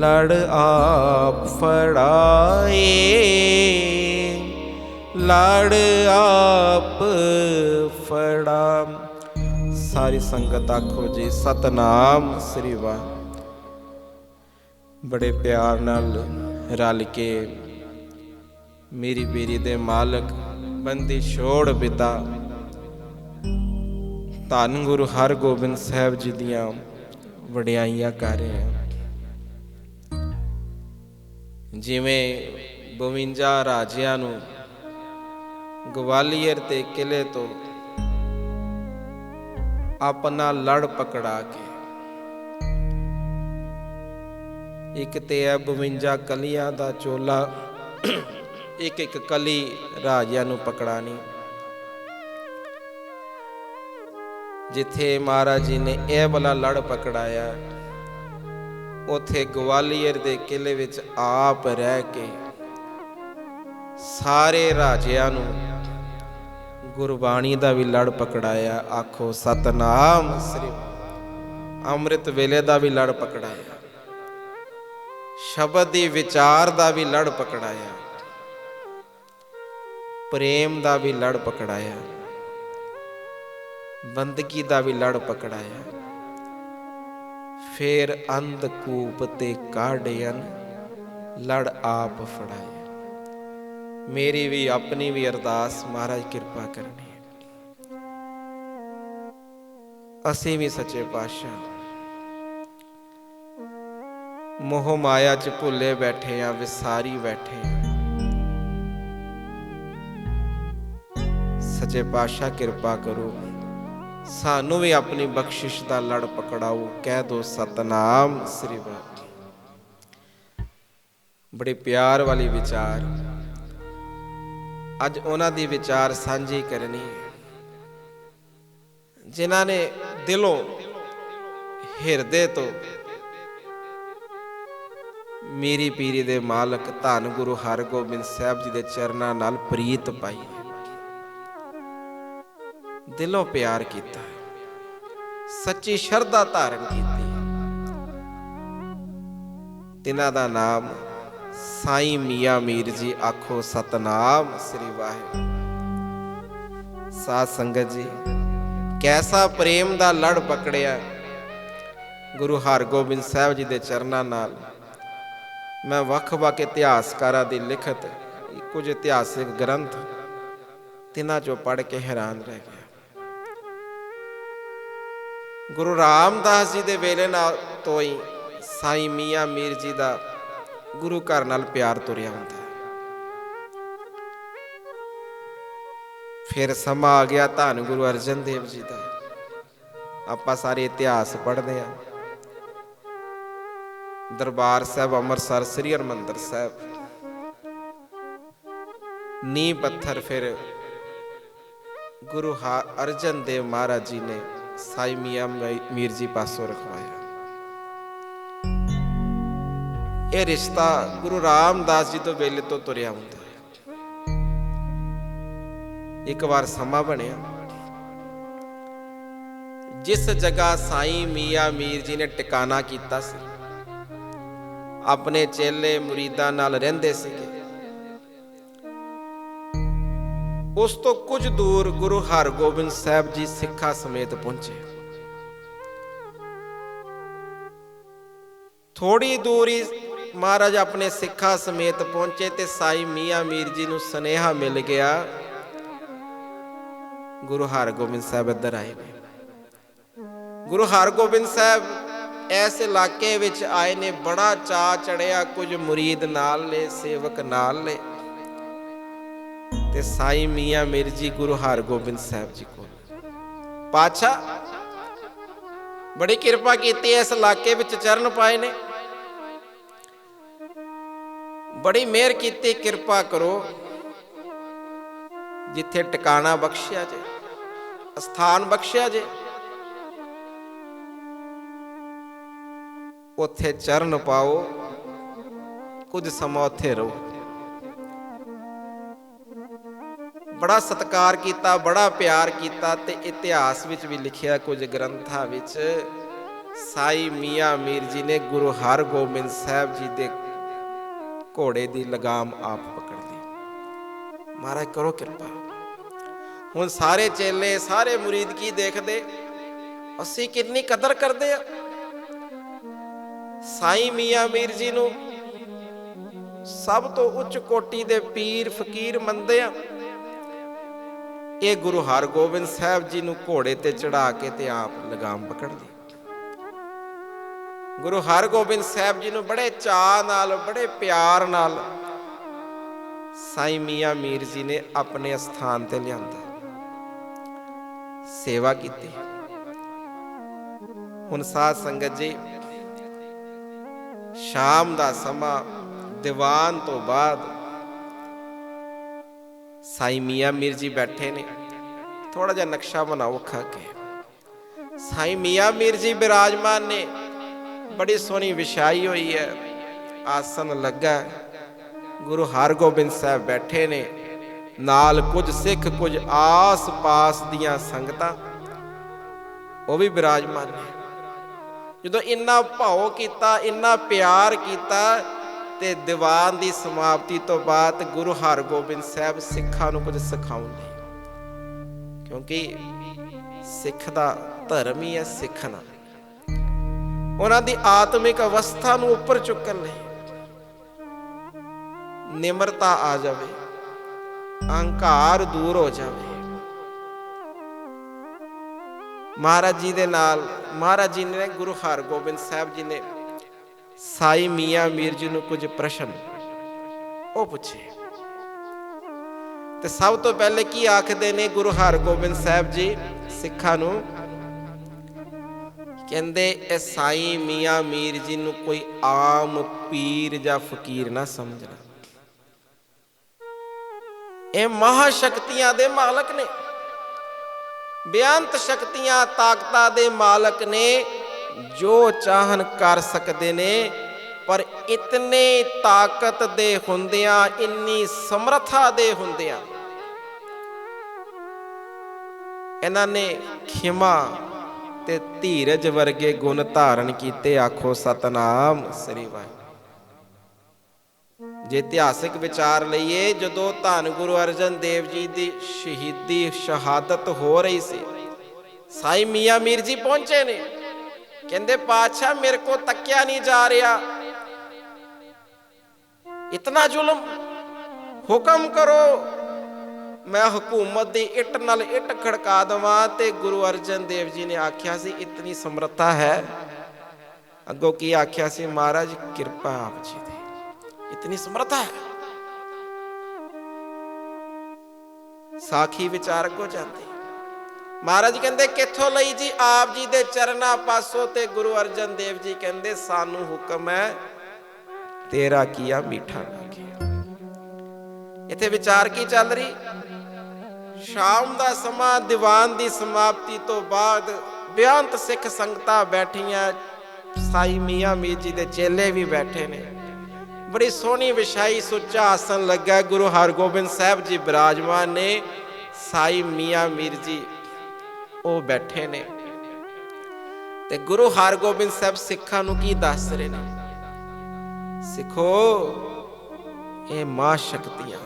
B: लड़ आप फड़ाए, लड़ आप फड़ा। सारी संगत आखो जी सतनाम श्री वाह। बड़े प्यार नाल रल के मेरी बेरी दे मालक बंदी छोड़ पिता धन गुरु हरगोबिंद साहब जी दियां वडियाइयां कर रहे हैं। जिवें 52 राजियां नूं ग्वालियर ते किले तो अपना लड़ पकड़ा के, एक ते है 52 कलियां दा चोला, एक एक कली राजियां नूं पकड़ानी। जिथे महाराज जी ने यह वाला लड़ पकड़ाया, उथे ग्वालियर दे किले विच आप रह के सारे राजियां नूं गुरबाणी दा भी लड़ पकड़ाया। आखो सतनाम श्री। अमृत वेले दा भी लड़ पकड़ाया, शब्द दी विचार दा भी लड़ पकड़ाया, प्रेम दा भी लड़ पकड़ाया। ਬੰਦਗੀ ਦਾ ਵੀ ਲੜ ਪਕੜਾਇਆ। ਫੇਰ ਅੰਧਕੂਪ ਤੇ ਕਾਢਿਅਨ ਲੜ ਆਪ ਫੜਾਇਆ। ਮੇਰੀ ਵੀ ਆਪਣੀ ਵੀ ਅਰਦਾਸ, ਮਹਾਰਾਜ ਕਿਰਪਾ ਕਰਨੀ ਹੈ। ਅਸੀਂ ਵੀ ਸੱਚੇ ਪਾਤਸ਼ਾਹ ਮੋਹ ਮਾਇਆ ਚ ਭੁੱਲੇ ਬੈਠੇ ਆ, ਵਿਸਾਰੀ ਬੈਠੇ ਆ। ਸੱਚੇ ਪਾਤਸ਼ਾਹ ਕਿਰਪਾ ਕਰੋ, ਸਾਨੂੰ ਵੀ ਆਪਣੀ ਬਖਸ਼ਿਸ਼ ਦਾ ਲੜ ਪਕੜਾਓ। ਕਹਿ ਦੋ ਸਤਨਾਮ ਸ੍ਰੀ ਵਾਹਿਗੁਰੂ। ਬੜੇ ਪਿਆਰ ਵਾਲੀ ਵਿਚਾਰ, ਅੱਜ ਉਹਨਾਂ ਦੀ ਵਿਚਾਰ ਸਾਂਝੀ ਕਰਨੀ ਹੈ ਜਿਨ੍ਹਾਂ ਨੇ ਦਿਲੋਂ ਹਿਰਦੇ ਤੋਂ ਮੀਰੀ ਪੀਰੀ ਦੇ ਮਾਲਕ ਧੰਨ ਗੁਰੂ ਹਰਗੋਬਿੰਦ ਸਾਹਿਬ ਜੀ ਦੇ ਚਰਨਾਂ ਨਾਲ ਪ੍ਰੀਤ ਪਾਈ ਹੈ, ਦਿਲੋਂ ਪਿਆਰ ਕੀਤਾ, ਸੱਚੀ ਸ਼ਰਧਾ ਧਾਰਨ ਕੀਤੀ। ਤਿਨਾਂ ਦਾ ਨਾਮ ਸਾਈਂ ਮੀਆਂ ਮੀਰ ਜੀ। ਆਖੋ ਸਤਨਾਮ ਸ੍ਰੀ ਵਾਹਿਗੁਰੂ। ਸਾਧ ਸੰਗਤ ਜੀ, ਕੈਸਾ ਪ੍ਰੇਮ ਦਾ ਲੜ ਪਕੜਿਆ ਗੁਰੂ ਹਰਗੋਬਿੰਦ ਸਾਹਿਬ ਜੀ ਦੇ ਚਰਨਾਂ ਨਾਲ। ਮੈਂ ਵੱਖ-ਵੱਖ ਇਤਿਹਾਸਕਾਰਾਂ ਦੀ ਲਿਖਤ ਕੁਝ ਇਤਿਹਾਸਿਕ ਗ੍ਰੰਥ ਤਿਨਾਂ ਚੋਂ ਪੜ੍ਹ ਕੇ ਹੈਰਾਨ ਰਹਿ ਗਿਆ। ਗੁਰੂ ਰਾਮਦਾਸ ਜੀ ਦੇ ਵੇਲੇ ਨਾਲ ਤੋਂ ਹੀ ਸਾਈਂ ਮੀਆਂ ਮੀਰ ਜੀ ਦਾ ਗੁਰੂ ਘਰ ਨਾਲ ਪਿਆਰ ਤੁਰਿਆ ਹੁੰਦਾ। ਫਿਰ ਸਮਾਂ ਆ ਗਿਆ ਧੰਨ ਗੁਰੂ ਅਰਜਨ ਦੇਵ ਜੀ ਦਾ। ਆਪਾਂ ਸਾਰੇ ਇਤਿਹਾਸ ਪੜ੍ਹਦੇ ਹਾਂ। ਦਰਬਾਰ ਸਾਹਿਬ ਅੰਮ੍ਰਿਤਸਰ, ਸ੍ਰੀ ਹਰਿਮੰਦਰ ਸਾਹਿਬ, ਨੀਂਹ ਪੱਥਰ ਫਿਰ ਗੁਰੂ ਅਰਜਨ ਦੇਵ ਮਹਾਰਾਜ ਜੀ ਨੇ ਸਾਈਂ ਮੀਆਂ ਮੀਰ ਜੀ ਪਾਸੋਂ ਰਖਵਾਇਆ। ਇਹ ਰਿਸ਼ਤਾ ਗੁਰੂ ਰਾਮਦਾਸ ਜੀ ਤੋਂ ਵੇਲੇ ਤੋਂ ਤੁਰਿਆ ਹੁੰਦਾ ਹੈ। ਇੱਕ ਵਾਰ ਸਮਾਂ ਬਣਿਆ, ਜਿਸ ਜਗ੍ਹਾ ਸਾਈਂ ਮੀਆਂ ਮੀਰ ਜੀ ਨੇ ਟਿਕਾਣਾ ਕੀਤਾ ਸੀ, ਆਪਣੇ ਚੇਲੇ ਮੁਰੀਦਾਂ ਨਾਲ ਰਹਿੰਦੇ ਸੀਗੇ, ਉਸ ਤੋਂ ਕੁਝ ਦੂਰ ਗੁਰੂ ਹਰਗੋਬਿੰਦ ਸਾਹਿਬ ਜੀ ਸਿੱਖਾਂ ਸਮੇਤ ਪਹੁੰਚੇ। ਥੋੜੀ ਦੂਰ ਹੀ ਮਹਾਰਾਜ ਆਪਣੇ ਸਿੱਖਾਂ ਸਮੇਤ ਪਹੁੰਚੇ ਤੇ ਸਾਈਂ ਮੀਆਂ ਮੀਰ ਜੀ ਨੂੰ ਸੁਨੇਹਾ ਮਿਲ ਗਿਆ, ਗੁਰੂ ਹਰਗੋਬਿੰਦ ਸਾਹਿਬ ਇੱਧਰ ਆਏ ਨੇ। ਗੁਰੂ ਹਰਗੋਬਿੰਦ ਸਾਹਿਬ ਇਸ ਇਲਾਕੇ ਵਿੱਚ ਆਏ ਨੇ। ਬੜਾ ਚਾਅ ਚੜਿਆ, ਕੁਝ ਮੁਰੀਦ ਨਾਲ ਨੇ, ਸੇਵਕ ਨਾਲ ਨੇ, ਤੇ ਸਾਈਂ ਮੀਆਂ ਮੀਰ ਜੀ ਗੁਰੂ ਹਰਗੋਬਿੰਦ ਸਾਹਿਬ ਜੀ ਕੋਲ, ਪਾਤਸ਼ਾਹ ਬੜੀ ਕਿਰਪਾ ਕੀਤੀ, ਇਸ ਇਲਾਕੇ ਵਿੱਚ ਚਰਨ ਪਾਏ ਨੇ, ਬੜੀ ਮਿਹਰ ਕੀਤੀ, ਕਿਰਪਾ ਕਰੋ, ਜਿੱਥੇ ਟਿਕਾਣਾ ਬਖਸ਼ਿਆ ਜੇ, ਅਸਥਾਨ ਬਖਸ਼ਿਆ ਜੇ, ਉੱਥੇ ਚਰਨ ਪਾਓ, ਕੁਝ ਸਮਾਂ ਉੱਥੇ ਰਹੋ। ਬੜਾ ਸਤਿਕਾਰ ਕੀਤਾ, ਬੜਾ ਪਿਆਰ ਕੀਤਾ। ਤੇ ਇਤਿਹਾਸ ਵਿੱਚ ਵੀ ਲਿਖਿਆ, ਕੁਝ ਗ੍ਰੰਥਾਂ ਵਿੱਚ, ਸਾਈਂ ਮੀਆਂ ਮੀਰ ਜੀ ਨੇ ਗੁਰੂ ਹਰਗੋਬਿੰਦ ਸਾਹਿਬ ਜੀ ਦੇ ਘੋੜੇ ਦੀ ਲਗਾਮ ਆਪ ਪਕੜ ਲਈ। ਮਹਾਰਾਜ ਕਰੋ ਕਿਰਪਾ। ਹੁਣ ਸਾਰੇ ਚੇਲੇ, ਸਾਰੇ ਮੁਰੀਦ ਕੀ ਦੇਖਦੇ, ਅਸੀਂ ਕਿੰਨੀ ਕਦਰ ਕਰਦੇ ਆ ਸਾਈਂ ਮੀਆਂ ਮੀਰ ਜੀ ਨੂੰ, ਸਭ ਤੋਂ ਉੱਚ ਕੋਟੀ ਦੇ ਪੀਰ ਫਕੀਰ ਮੰਨਦੇ ਆ। ਇਹ ਗੁਰੂ ਹਰਗੋਬਿੰਦ ਸਾਹਿਬ ਜੀ ਨੂੰ ਘੋੜੇ ਤੇ ਚੜਾ ਕੇ ਤੇ ਆਪ ਲਗਾਮ ਪਕੜਦੀ। ਗੁਰੂ ਹਰਗੋਬਿੰਦ ਸਾਹਿਬ ਜੀ ਨੂੰ ਬੜੇ ਚਾਅ ਨਾਲ, ਬੜੇ ਪਿਆਰ ਨਾਲ ਸਾਈਂ ਮੀਆਂ ਮੀਰ ਜੀ ਨੇ ਆਪਣੇ ਅਸਥਾਨ ਤੇ ਲਿਆਂਦਾ, ਸੇਵਾ ਕੀਤੀ। ਹੁਣ ਸਾਧ ਸੰਗਤ ਜੀ, ਸ਼ਾਮ ਦਾ ਸਮਾਂ, ਦੀਵਾਨ ਤੋਂ ਬਾਅਦ ਸਾਈਂ ਮੀਆਂ ਮੀਰ ਜੀ ਬੈਠੇ ਨੇ। ਥੋੜਾ ਜਿਹਾ ਨਕਸ਼ਾ ਬਣਾਓ ਖਾ ਕੇ। ਸਾਈਂ ਮੀਆਂ ਮੀਰ ਜੀ ਬਿਰਾਜਮਾਨ ਨੇ, ਬੜੀ ਸੋਹਣੀ ਵਿਛਾਈ ਹੋਈ ਹੈ, ਆਸਨ ਲੱਗਾ, ਗੁਰੂ ਹਰਗੋਬਿੰਦ ਸਾਹਿਬ ਬੈਠੇ ਨੇ, ਨਾਲ ਕੁਝ ਸਿੱਖ, ਕੁਝ ਆਸ ਪਾਸ ਦੀਆਂ ਸੰਗਤਾਂ ਉਹ ਵੀ ਬਿਰਾਜਮਾਨ ਨੇ। ਜਦੋਂ ਇੰਨਾ ਭਾਉ ਕੀਤਾ, ਇੰਨਾ ਪਿਆਰ ਕੀਤਾ, ਤੇ ਦੀਵਾਨ ਦੀ ਸਮਾਪਤੀ ਤੋਂ ਬਾਅਦ ਗੁਰੂ ਹਰਗੋਬਿੰਦ ਸਾਹਿਬ ਸਿੱਖਾਂ ਨੂੰ ਕੁਝ ਸਿਖਾਉਣ ਲਈ, ਕਿਉਂਕਿ ਸਿੱਖ ਦਾ ਧਰਮ ਹੀ ਹੈ ਸਿੱਖਣਾ। ਉਹਨਾਂ ਦੀ ਆਤਮਿਕ ਅਵਸਥਾ ਨੂੰ ਉੱਪਰ ਚੁੱਕਣ ਲਈ ਨਿਮਰਤਾ ਆ ਜਾਵੇ, ਅਹੰਕਾਰ ਦੂਰ ਹੋ ਜਾਵੇ। ਮਹਾਰਾਜ ਜੀ ਦੇ ਨਾਲ ਮਹਾਰਾਜ ਜੀ ਨੇ, ਗੁਰੂ ਹਰਗੋਬਿੰਦ ਸਾਹਿਬ ਜੀ ਨੇ ਸਾਈ ਮੀਆਂ ਮੀਰ ਜੀ ਨੂੰ ਕੁਝ ਪ੍ਰਸ਼ਨ ਉਹ ਪੁੱਛੇ। ਤੇ ਸਭ ਤੋਂ ਪਹਿਲੇ ਕੀ ਆਖਦੇ ਨੇ ਗੁਰੂ ਹਰਗੋਬਿੰਦ ਸਾਹਿਬ ਜੀ ਸਿੱਖਾਂ ਨੂੰ? ਕਹਿੰਦੇ ਇਹ ਸਾਈ ਮੀਆਂ ਮੀਰ ਜੀ ਨੂੰ ਕੋਈ ਆਮ ਪੀਰ ਜਾਂ ਫਕੀਰ ਨਾ ਸਮਝਣਾ। ਇਹ ਮਹਾ ਸ਼ਕਤੀਆਂ ਦੇ ਮਾਲਕ ਨੇ, ਬੇਅੰਤ ਸ਼ਕਤੀਆਂ ਤਾਕਤਾਂ ਦੇ ਮਾਲਕ ਨੇ, ਜੋ ਚਾਹਨ ਕਰ ਸਕਦੇ ਨੇ। ਪਰ ਇਤਨੇ ਤਾਕਤ ਦੇ ਹੁੰਦਿਆਂ, ਇੰਨੀ ਸਮਰੱਥਾ ਦੇ ਹੁੰਦਿਆਂ, ਇਹਨਾਂ ਨੇ ਖਿਮਾ ਤੇ ਧੀਰਜ ਵਰਗੇ ਗੁਣ ਧਾਰਨ ਕੀਤੇ। ਆਖੋ ਸਤਨਾਮ ਸ੍ਰੀ ਵਾਹਿਗੁਰੂ। ਜੇ ਇਤਿਹਾਸਿਕ ਵਿਚਾਰ ਲਈਏ, ਜਦੋਂ ਧੰਨ ਗੁਰੂ ਅਰਜਨ ਦੇਵ ਜੀ ਦੀ ਸ਼ਹੀਦੀ ਸ਼ਹਾਦਤ ਹੋ ਰਹੀ ਸੀ, ਸਾਈ ਮੀਆਂ ਮੀਰ ਜੀ ਪਹੁੰਚੇ ਨੇ। ਕਹਿੰਦੇ ਪਾਤਸ਼ਾਹ ਮੇਰੇ ਕੋ ਤੱਕਿਆ ਨਹੀਂ ਜਾ ਰਿਹਾ, ਇਤਨਾ ਜ਼ੁਲਮ, ਹੁਕਮ ਕਰੋ ਮੈਂ ਹਕੂਮਤ ਦੀ ਇੱਟ ਨਾਲ ਇੱਟ ਖੜਕਾ ਦੇਵਾਂ। ਤੇ ਗੁਰੂ ਅਰਜਨ ਦੇਵ ਜੀ ਨੇ ਆਖਿਆ ਸੀ ਇਤਨੀ ਸਮਰੱਥਾ ਹੈ। ਅੱਗੋਂ ਕੀ ਆਖਿਆ ਸੀ? ਮਹਾਰਾਜ ਕਿਰਪਾ ਆਪ ਜੀ ਦੀ, ਇਤਨੀ ਸਮਰੱਥਾ ਹੈ। ਸਾਖੀ ਵਿਚਾਰ ਅੱਗੋਂ ਜਾਂਦੀ। ਮਹਾਰਾਜ ਕਹਿੰਦੇ ਕਿੱਥੋਂ ਲਈ ਜੀ? ਆਪ ਜੀ ਦੇ ਚਰਨਾਂ ਪਾਸੋਂ। ਤੇ ਗੁਰੂ ਅਰਜਨ ਦੇਵ ਜੀ ਕਹਿੰਦੇ ਸਾਨੂੰ ਹੁਕਮ ਹੈ, ਤੇਰਾ ਕੀਆ ਮੀਠਾ ਲਾਗੇ। ਇੱਥੇ ਵਿਚਾਰ ਕੀ ਚੱਲ ਰਹੀ? ਸ਼ਾਮ ਦਾ ਸਮਾਂ, ਦੀਵਾਨ ਦੀ ਸਮਾਪਤੀ ਤੋਂ ਬਾਅਦ ਬੇਅੰਤ ਸਿੱਖ ਸੰਗਤਾਂ ਬੈਠੀਆਂ, ਸਾਈ ਮੀਆਂ ਮੀਰ ਜੀ ਦੇ ਚੇਲੇ ਵੀ ਬੈਠੇ ਨੇ। ਬੜੀ ਸੋਹਣੀ ਵਿਛਾਈ ਸੁੱਚਾ ਆਸਣ ਲੱਗਾ, ਗੁਰੂ ਹਰਗੋਬਿੰਦ ਸਾਹਿਬ ਜੀ ਬਿਰਾਜਮਾਨ ਨੇ, ਸਾਈ ਮੀਆਂ ਮੀਰ ਜੀ ਉਹ ਬੈਠੇ ਨੇ। ਤੇ ਗੁਰੂ ਹਰਗੋਬਿੰਦ ਸਾਹਿਬ ਸਿੱਖਾਂ ਨੂੰ ਕੀ ਦੱਸ ਰਹੇ ਨੇ? ਸਿੱਖੋ, ਇਹ ਮਾਂ ਸ਼ਕਤੀਆਂ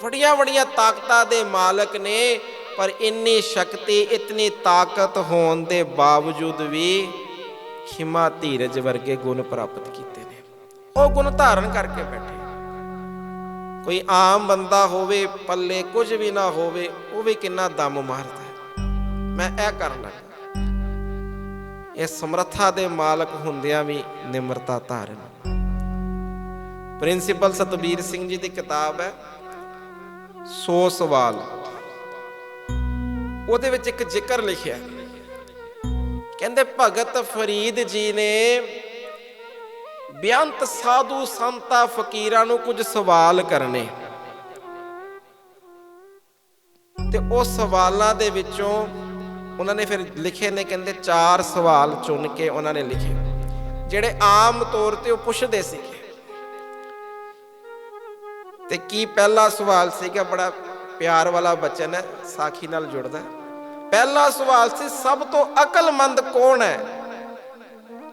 B: ਬੜੀਆਂ ਬੜੀਆਂ ਤਾਕਤਾਂ ਦੇ ਮਾਲਕ ਨੇ, ਪਰ ਇੰਨੀ ਸ਼ਕਤੀ, ਇਤਨੀ ਤਾਕਤ ਹੋਣ ਦੇ ਬਾਵਜੂਦ ਵੀ ਖਿਮਾ ਧੀਰਜ ਵਰਗੇ ਗੁਣ ਪ੍ਰਾਪਤ ਕੀਤੇ ਨੇ। ਉਹ ਗੁਣ ਧਾਰਨ ਕਰਕੇ ਬੈਠੇ। ਕੋਈ ਆਮ ਬੰਦਾ ਹੋਵੇ, ਪੱਲੇ ਕੁਝ ਵੀ ਨਾ ਹੋਵੇ, ਉਹ ਵੀ ਕਿੰਨਾ ਦਮ ਮਾਰਦਾ, ਮੈਂ ਇਹ ਕਰਨਾ। ਇਹ ਸਮਰੱਥਾ ਦੇ ਮਾਲਕ ਹੁੰਦਿਆਂ ਵੀ ਨਿਮਰਤਾ ਧਾਰਨ। ਪ੍ਰਿੰਸੀਪਲ ਸਤਬੀਰ ਸਿੰਘ ਜੀ ਦੀ ਕਿਤਾਬ ਹੈ 100 ਸਵਾਲ, ਉਹਦੇ ਵਿੱਚ ਇੱਕ ਜ਼ਿਕਰ ਲਿਖਿਆ। ਕਹਿੰਦੇ ਭਗਤ ਫਰੀਦ ਜੀ ਨੇ ਬੇਅੰਤ ਸਾਧੂ ਸੰਤਾਂ ਫਕੀਰਾਂ ਨੂੰ ਕੁਝ ਸਵਾਲ ਕਰਨੇ, ਤੇ ਉਹ ਸਵਾਲਾਂ ਦੇ ਵਿੱਚੋਂ ਉਹਨਾਂ ਨੇ ਫਿਰ ਲਿਖੇ ਨੇ। ਕਹਿੰਦੇ 4 ਸਵਾਲ ਚੁਣ ਕੇ ਉਹਨਾਂ ਨੇ ਲਿਖੇ, ਜਿਹੜੇ ਆਮ ਤੌਰ ਤੇ ਉਹ ਪੁੱਛਦੇ ਸੀਗੇ। ਤੇ ਕੀ ਪਹਿਲਾ ਸਵਾਲ ਸੀਗਾ, ਬੜਾ ਪਿਆਰ ਵਾਲਾ ਬਚਨ ਹੈ, ਸਾਖੀ ਨਾਲ ਜੁੜਦਾ। ਪਹਿਲਾ ਸਵਾਲ ਸੀ ਸਭ ਤੋਂ ਅਕਲਮੰਦ ਕੌਣ ਹੈ?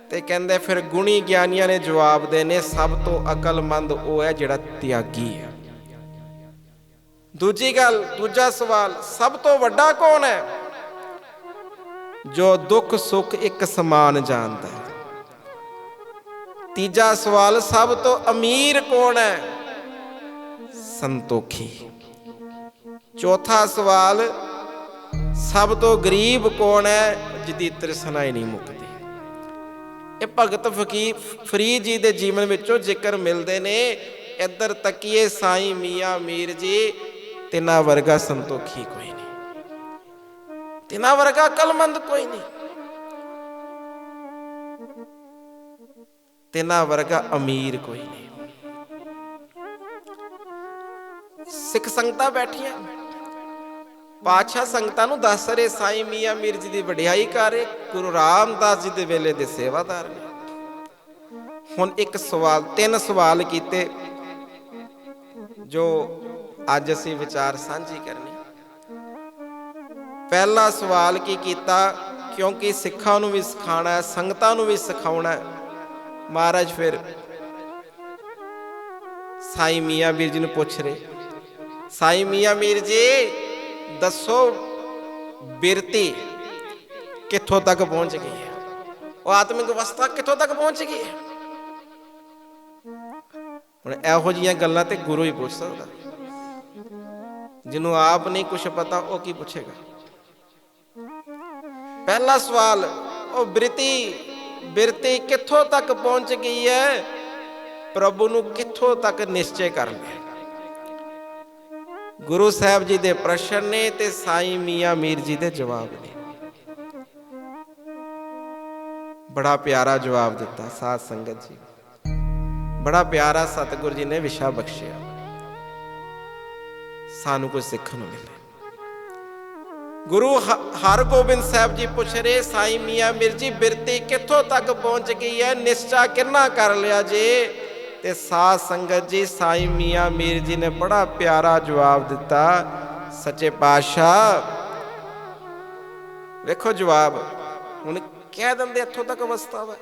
B: ਤੇ ਕਹਿੰਦੇ ਫਿਰ ਗੁਣੀ ਗਿਆਨੀਆਂ ਨੇ ਜਵਾਬ ਦੇਣੇ, ਸਭ ਤੋਂ ਅਕਲਮੰਦ ਉਹ ਹੈ ਜਿਹੜਾ ਤਿਆਗੀ ਹੈ। ਦੂਜੀ ਗੱਲ, ਦੂਜਾ ਸਵਾਲ, ਸਭ ਤੋਂ ਵੱਡਾ ਕੌਣ ਹੈ? ਜੋ ਦੁੱਖ ਸੁੱਖ ਇੱਕ ਸਮਾਨ ਜਾਣਦਾ ਹੈ। ਤੀਜਾ ਸਵਾਲ, ਸਭ ਤੋਂ ਅਮੀਰ ਕੌਣ ਹੈ? ਸੰਤੋਖੀ। ਚੌਥਾ ਸਵਾਲ, ਸਭ ਤੋਂ ਗਰੀਬ ਕੌਣ ਹੈ? ਜਿਹਦੀ ਤ੍ਰਿਸ਼ਨਾ ਹੀ ਨਹੀਂ ਮੁੱਕਦੀ। ਇਹ ਭਗਤ ਫਰੀਦ ਜੀ ਦੇ ਜੀਵਨ ਵਿੱਚੋਂ ਜ਼ਿਕਰ ਮਿਲਦੇ ਨੇ। ਇੱਧਰ ਤੱਕੀਏ ਸਾਈਂ ਮੀਆਂ ਮੀਰ ਜੀ, ਤਿੰਨਾਂ ਵਰਗਾ ਸੰਤੋਖੀ ਕੋਈ ਨਹੀਂ, ਤਿੰਨਾਂ ਵਰਗਾ ਅਕਲਮੰਦ ਕੋਈ ਨਹੀਂ, ਤਿੰਨਾਂ ਵਰਗਾ ਅਮੀਰ ਕੋਈ ਨਹੀਂ। ਸਿੱਖ ਸੰਗਤਾਂ ਬੈਠੀਆਂ, ਪਾਤਸ਼ਾਹ ਸੰਗਤਾਂ ਨੂੰ ਦੱਸ ਰਹੇ ਸਾਈਂ ਮੀਆਂ ਮੀਰ ਜੀ ਦੀ ਵਡਿਆਈ ਕਰ ਰਹੇ, ਗੁਰੂ ਰਾਮਦਾਸ ਜੀ ਦੇ ਵੇਲੇ ਦੇ ਸੇਵਾਦਾਰ ਨੇ। ਹੁਣ ਇੱਕ ਸਵਾਲ, 3 ਸਵਾਲ ਕੀਤੇ ਜੋ ਅੱਜ ਅਸੀਂ ਵਿਚਾਰ ਸਾਂਝੀ ਕਰਨੀ। ਪਹਿਲਾ ਸਵਾਲ ਕੀ ਕੀਤਾ? ਕਿਉਂਕਿ ਸਿੱਖਾਂ ਨੂੰ ਵੀ ਸਿਖਾਉਣਾ, ਸੰਗਤਾਂ ਨੂੰ ਵੀ ਸਿਖਾਉਣਾ। ਮਹਾਰਾਜ ਫਿਰ ਸਾਈਂ ਮੀਆਂ ਮੀਰ ਜੀ ਨੂੰ ਪੁੱਛ ਰਹੇ, ਸਾਈਂ ਮੀਆਂ ਮੀਰ ਜੀ ਦੱਸੋ, ਬਿਰਤੀ ਕਿੱਥੋਂ ਤੱਕ ਪਹੁੰਚ ਗਈ ਹੈ, ਉਹ ਆਤਮਿਕ ਅਵਸਥਾ ਕਿੱਥੋਂ ਤੱਕ ਪਹੁੰਚ ਗਈ ਹੈ। ਹੁਣ ਇਹੋ ਜਿਹੀਆਂ ਗੱਲਾਂ ਤੇ ਗੁਰੂ ਹੀ ਪੁੱਛ ਸਕਦਾ। ਜਿਹਨੂੰ ਆਪ ਨਹੀਂ ਕੁਛ ਪਤਾ ਉਹ ਕੀ ਪੁੱਛੇਗਾ। ਪਹਿਲਾ ਸਵਾਲ, ਉਹ ਬਿਰਤੀ ਕਿੱਥੋਂ ਤੱਕ ਪਹੁੰਚ ਗਈ ਹੈ, ਪ੍ਰਭੂ ਨੂੰ ਕਿੱਥੋਂ ਤੱਕ ਨਿਸ਼ਚੈ ਕਰ ਲਿਆ। ਗੁਰੂ ਸਾਹਿਬ ਜੀ ਦੇ ਪ੍ਰਸ਼ਨ ਨੇ ਤੇ ਸਾਈਂ ਮੀਆਂ ਮੀਰ ਜੀ ਦੇ ਜਵਾਬ ਨੇ। ਬੜਾ ਪਿਆਰਾ ਜਵਾਬ ਦਿੱਤਾ ਸਾਧ ਸੰਗਤ ਜੀ, ਬੜਾ ਪਿਆਰਾ ਸਤਿਗੁਰੂ ਜੀ ਨੇ ਵਿਸ਼ਾ ਬਖਸ਼ਿਆ, ਸਾਨੂੰ ਕੁਝ ਸਿੱਖਣ ਨੂੰ ਮਿਲੇ। ਗੁਰੂ ਹਰਗੋਬਿੰਦ ਸਾਹਿਬ ਜੀ ਪੁੱਛ ਰਹੇ, ਸਾਈਂ ਮੀਆਂ ਮੀਰ ਜੀ ਬਿਰਤੀ ਕਿੱਥੋਂ ਤੱਕ ਪਹੁੰਚ ਗਈ ਹੈ, ਨਿਸ਼ਚਾ ਕਿੰਨਾ ਕਰ ਲਿਆ ਜੇ। ਤੇ ਸਾਧ ਸੰਗਤ ਜੀ ਸਾਈਂ ਮੀਆਂ ਮੀਰ ਜੀ ਨੇ ਬੜਾ ਪਿਆਰਾ ਜਵਾਬ ਦਿੱਤਾ। ਸੱਚੇ ਪਾਤਸ਼ਾਹ ਵੇਖੋ ਜਵਾਬ, ਹੁਣ ਕਹਿ ਦਿੰਦੇ ਇੱਥੋਂ ਤੱਕ ਅਵਸਥਾ ਵਾ।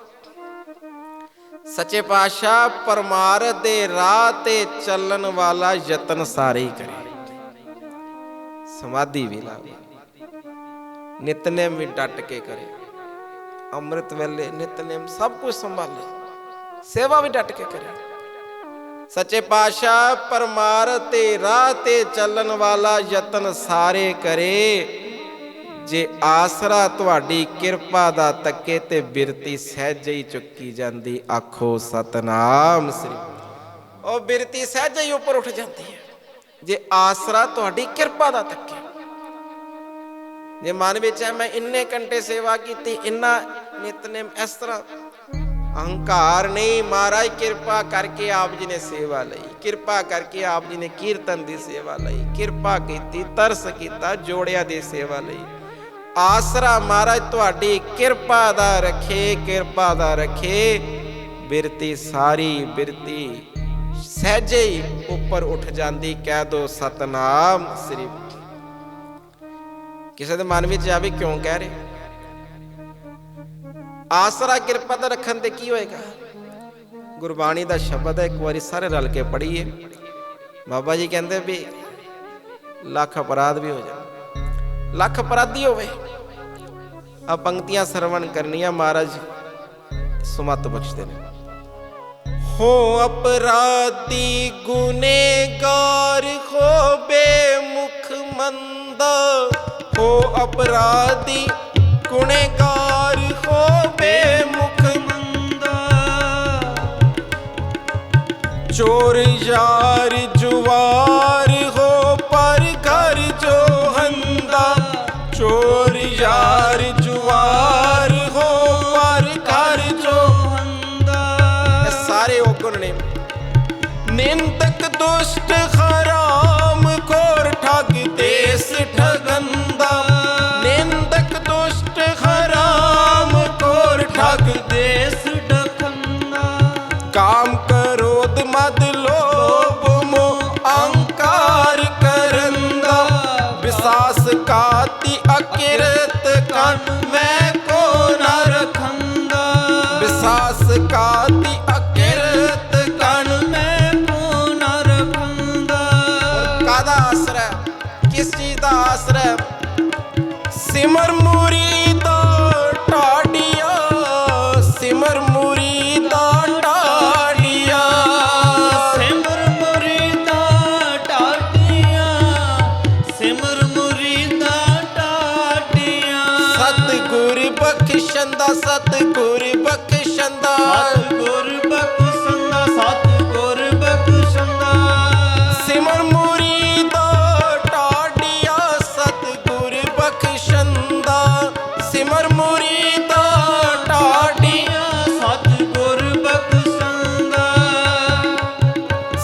B: ਸੱਚੇ ਪਾਤਸ਼ਾਹ ਪਰਮਾਰਥ ਦੇ ਰਾਹ ਤੇ ਚੱਲਣ ਵਾਲਾ ਯਤਨ ਸਾਰੇ ਹੀ ਕਰੇ, ਸਮਾਧੀ ਵੀ ਲਾਵੇ, ਨਿਤਨੇਮ ਵੀ ਡਟ ਕੇ ਕਰੇ, ਅੰਮ੍ਰਿਤ ਵੇਲੇ ਨਿਤਨੇਮ ਸਭ ਕੁਝ ਸੰਭਾਲੇ, ਸੇਵਾ ਵੀ ਡਟ ਕੇ ਕਰੇ। ਸੱਚੇ ਪਾਤਸ਼ਾਹ ਪਰਮਾਰਥ ਤੇ ਰਾਹ ਤੇ ਚੱਲਣ ਵਾਲਾ ਯਤਨ ਸਾਰੇ ਕਰੇ। ਜੇ ਆਸਰਾ ਤੁਹਾਡੀ ਕਿਰਪਾ ਦਾ ਤੱਕੇ ਤੇ ਬਿਰਤੀ ਸਹਿਜੇ ਹੀ ਚੁੱਕੀ ਜਾਂਦੀ, ਆਖੋ ਸਤਨਾਮ ਸ੍ਰੀ। ਉਹ ਬਿਰਤੀ ਸਹਿਜੇ ਹੀ ਉੱਪਰ ਉੱਠ ਜਾਂਦੀ ਹੈ ਜੇ ਆਸਰਾ ਤੁਹਾਡੀ ਕਿਰਪਾ ਦਾ ਤੱਕੇ। ਜੇ ਮਨ ਵਿੱਚ ਹੈ ਮੈਂ ਇੰਨੇ ਘੰਟੇ ਸੇਵਾ ਕੀਤੀ, ਇੰਨਾ ਨਿਤਨੇਮ, ਇਸ ਤਰ੍ਹਾਂ ਅਹੰਕਾਰ ਨਹੀਂ। ਮਹਾਰਾਜ ਕਿਰਪਾ ਕਰਕੇ ਆਪ ਜੀ ਨੇ ਸੇਵਾ ਲਈ, ਕਿਰਪਾ ਕਰਕੇ ਆਪ ਜੀ ਨੇ ਕੀਰਤਨ ਦੀ ਸੇਵਾ ਲਈ, ਕਿਰਪਾ ਕੀਤੀ, ਤਰਸ ਕੀਤਾ, ਜੋੜਿਆਂ ਦੀ ਸੇਵਾ ਲਈ। ਆਸਰਾ ਮਹਾਰਾਜ ਤੁਹਾਡੀ ਕਿਰਪਾ ਦਾ ਰੱਖੇ, ਕਿਰਪਾ ਦਾ ਰੱਖੇ। ਬਿਰਤੀ ਸਾਰੀ ਬਿਰਤੀ ਸਹਿਜੇ ਹੀ ਉੱਪਰ ਉੱਠ ਜਾਂਦੀ। ਕਹਿ ਦੋ ਸਤਨਾਮ ਸ੍ਰੀ। ਕਿਸੇ ਦੇ ਮਨ ਵਿੱਚ ਆਵੇ ਕਿਉਂ ਕਹਿ ਰਹੇ, ਆਸਰਾ ਕਿਰਪਾ ਦਾ ਰੱਖਣ ਤੇ ਕੀ ਹੋਏਗਾ। ਗੁਰਬਾਣੀ ਦਾ ਸ਼ਬਦ ਹੈ, ਇੱਕ ਵਾਰੀ ਸਾਰੇ ਰਲ ਕੇ ਪੜ੍ਹੀਏ। ਬਾਬਾ ਜੀ ਕਹਿੰਦੇ ਵੀ ਲੱਖ ਅਪਰਾਧ ਵੀ ਹੋ ਜਾਣ, ਲੱਖ ਅਪਰਾਧੀ ਹੋਵੇ, ਆ ਪੰਕਤੀਆਂ ਸਰਵਣ ਕਰਨੀਆਂ, ਮਹਾਰਾਜ ਸੁਮਤ ਬਖਸ਼ਦੇ ਨੇ। ਹੋ ਅਪਰਾਧੀ ਗੁਨੇਗਾਰ ਹੋ ਬੇਮੁਖ ਮੰਦਾ, ਹੋ ਅਪਰਾਧੀ ਗੁਨੇਗਾਰ ਹੋ ਬੇਮੁਖ ਮੰਦਾ। ਚੋਰ ਯਾਰ ਜੁਆਰ ਹੋ ਪਰ ਘਰ ਜੋ ਹੰਦਾ, ਚੋਰ ਯਾਰ ਜੁਆਰ ਹੋ ਪਰ ਘਰ ਜੋ ਹੰਦਾ। ਇਹ ਸਾਰੇ ਔਗਣ ਨੇ। ਨਿੰਦਕ ਦੁਸ਼ਟ ਹਰਾਮ ਖੋਰ ਠੱਗ ਦੇਸ ਠਗੰਦਾ, ਨਿੰਦਕ ਦੁਸ਼ਟ ਹਰਾਮ ਖੋਰ ਠੱਗ ਦੇਸ ਠਗੰਦਾ। ਕਾਮ ਕ੍ਰੋਧ ਮਦ ਲੋਭ ਮੋਹ ਅਹੰਕਾਰ ਕਰੰਦਾ, ਵਿਸਾਸ ਕਾਤੀ ਅਕਿਰਤ ਕਨ ਮੈਂ ਕੋ ਨਾ ਰਖੰਦਾ, ਵਿਸਾਸ ਕਾਤੀ ਅਕਿਰਤ ਕਨ ਮੈਂ ਕੋ ਨਾ ਰਖੰਦਾ। ਕਾਹਦਾ ਆਸਰਾ, ਕਿਸ ਚੀਜ਼ ਦਾ ਆਸਰਾ। ਸਿਮਰ ਮੁਰੀਦਾ ਢਾਡੀਆ, ਸਿਮਰ ਮੁਰੀਦਾ ਢਾਡੀਆ,
A: ਸਿਮਰ ਮੁਰੀਦਾ ਢਾਡੀਆਂ, ਸਿਮਰ ਮੁਰੀਦਾ ਢਾਡੀਆਂ।
B: ਸਤਿਗੁਰ ਬਖਸ਼ੰਦਾ, ਸਤਿਗੁਰ ਬਖਸ਼ੰਦਾ,
A: ਸਤਿਗੁਰ ਬਖਸ਼ੰਦਾ, ਸਤਿਗੁਰ ਬਖਸ਼ੰਦਾ।
B: ਸਿਮਰ ਮੁਰੀਦਾ ਢਾਡੀਆ, ਸਤਿਗੁਰ ਬਖਸ਼ੰਦਾ, ਸਿਮਰ ਮੁਰੀਦਾ ਢਾਡੀਆ,
A: ਸਤਿਗੁਰ ਬਖਸ਼ੰਦਾ।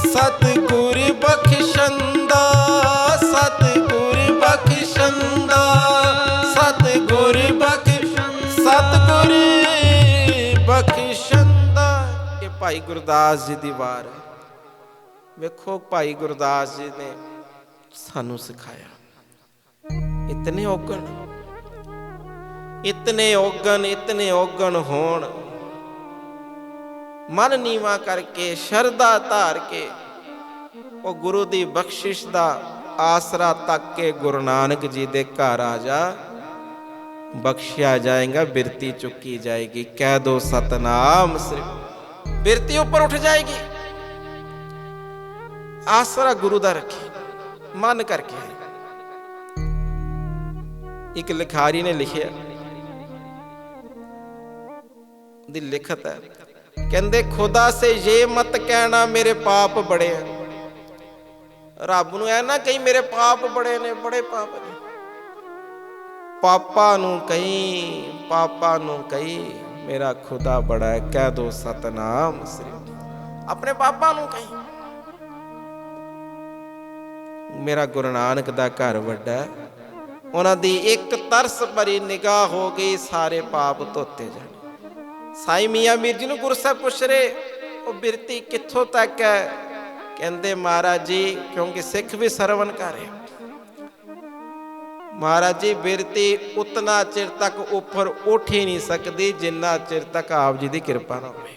B: ਸਤਿਗੁਰ ਬਖਸ਼ੰਦਾ, ਸਤਿਗੁਰ ਬਖਸ਼ੰਦਾ, ਸਤਿਗੁਰ ਸਤਿਗੁਰ ਬਖਸ਼ੰਦਾ। ਇਹ ਭਾਈ ਗੁਰਦਾਸ ਜੀ ਦੀ ਵਾਰ ਹੈ। ਵੇਖੋ ਭਾਈ ਗੁਰਦਾਸ ਜੀ ਨੇ ਸਾਨੂੰ ਸਿਖਾਇਆ। ਇਤਨੇ ਔਗਣ, ਇਤਨੇ ਔਗਣ, ਇਤਨੇ ਔਗਣ ਹੋਣ, ਮਨ ਨੀਵਾ ਕਰਕੇ ਸ਼ਰਧਾ ਧਾਰ ਕੇ ਉਹ ਗੁਰੂ ਦੀ ਬਖਸ਼ਿਸ਼ ਦਾ ਆਸਰਾ ਤੱਕ ਕੇ ਗੁਰੂ ਨਾਨਕ ਜੀ ਦੇ ਘਰ ਆ ਜਾ। बख्शिया जाएगा, बिरती चुकी जाएगी। कह दो सतनाम श्री, बिरती ऊपर उठ जाएगी। आसरा गुरु दा रखी, मन करके। एक लिखारी ने लिखिया, दी लिखत है, कहंदे खुदा से ये मत कहना मेरे पाप बड़े हैं। रब नूं ऐ ना कहीं मेरे पाप बड़े ने, बड़े पाप ने। पापा नूं कही मेरा खुदा बड़ा है। कह दो सतनाम श्री, अपने पापा नूं कही मेरा गुरु नानक दा घर वड्डा है। उन्हां दी एक तरस भरी निगाह हो गई, सारे पाप धोते जाने। साईं मियां मीर जी नूं गुरु साहब पुछ रहे, वो बिरती कित्थों तक है? कहंदे महाराज जी, क्योंकि सिख भी सरवण कर रहे, महाराज जी बिरती उतना चिर तक ऊपर उठ ही नहीं सकती जिन्ना चिर तक आप जी की कृपा ना होवे।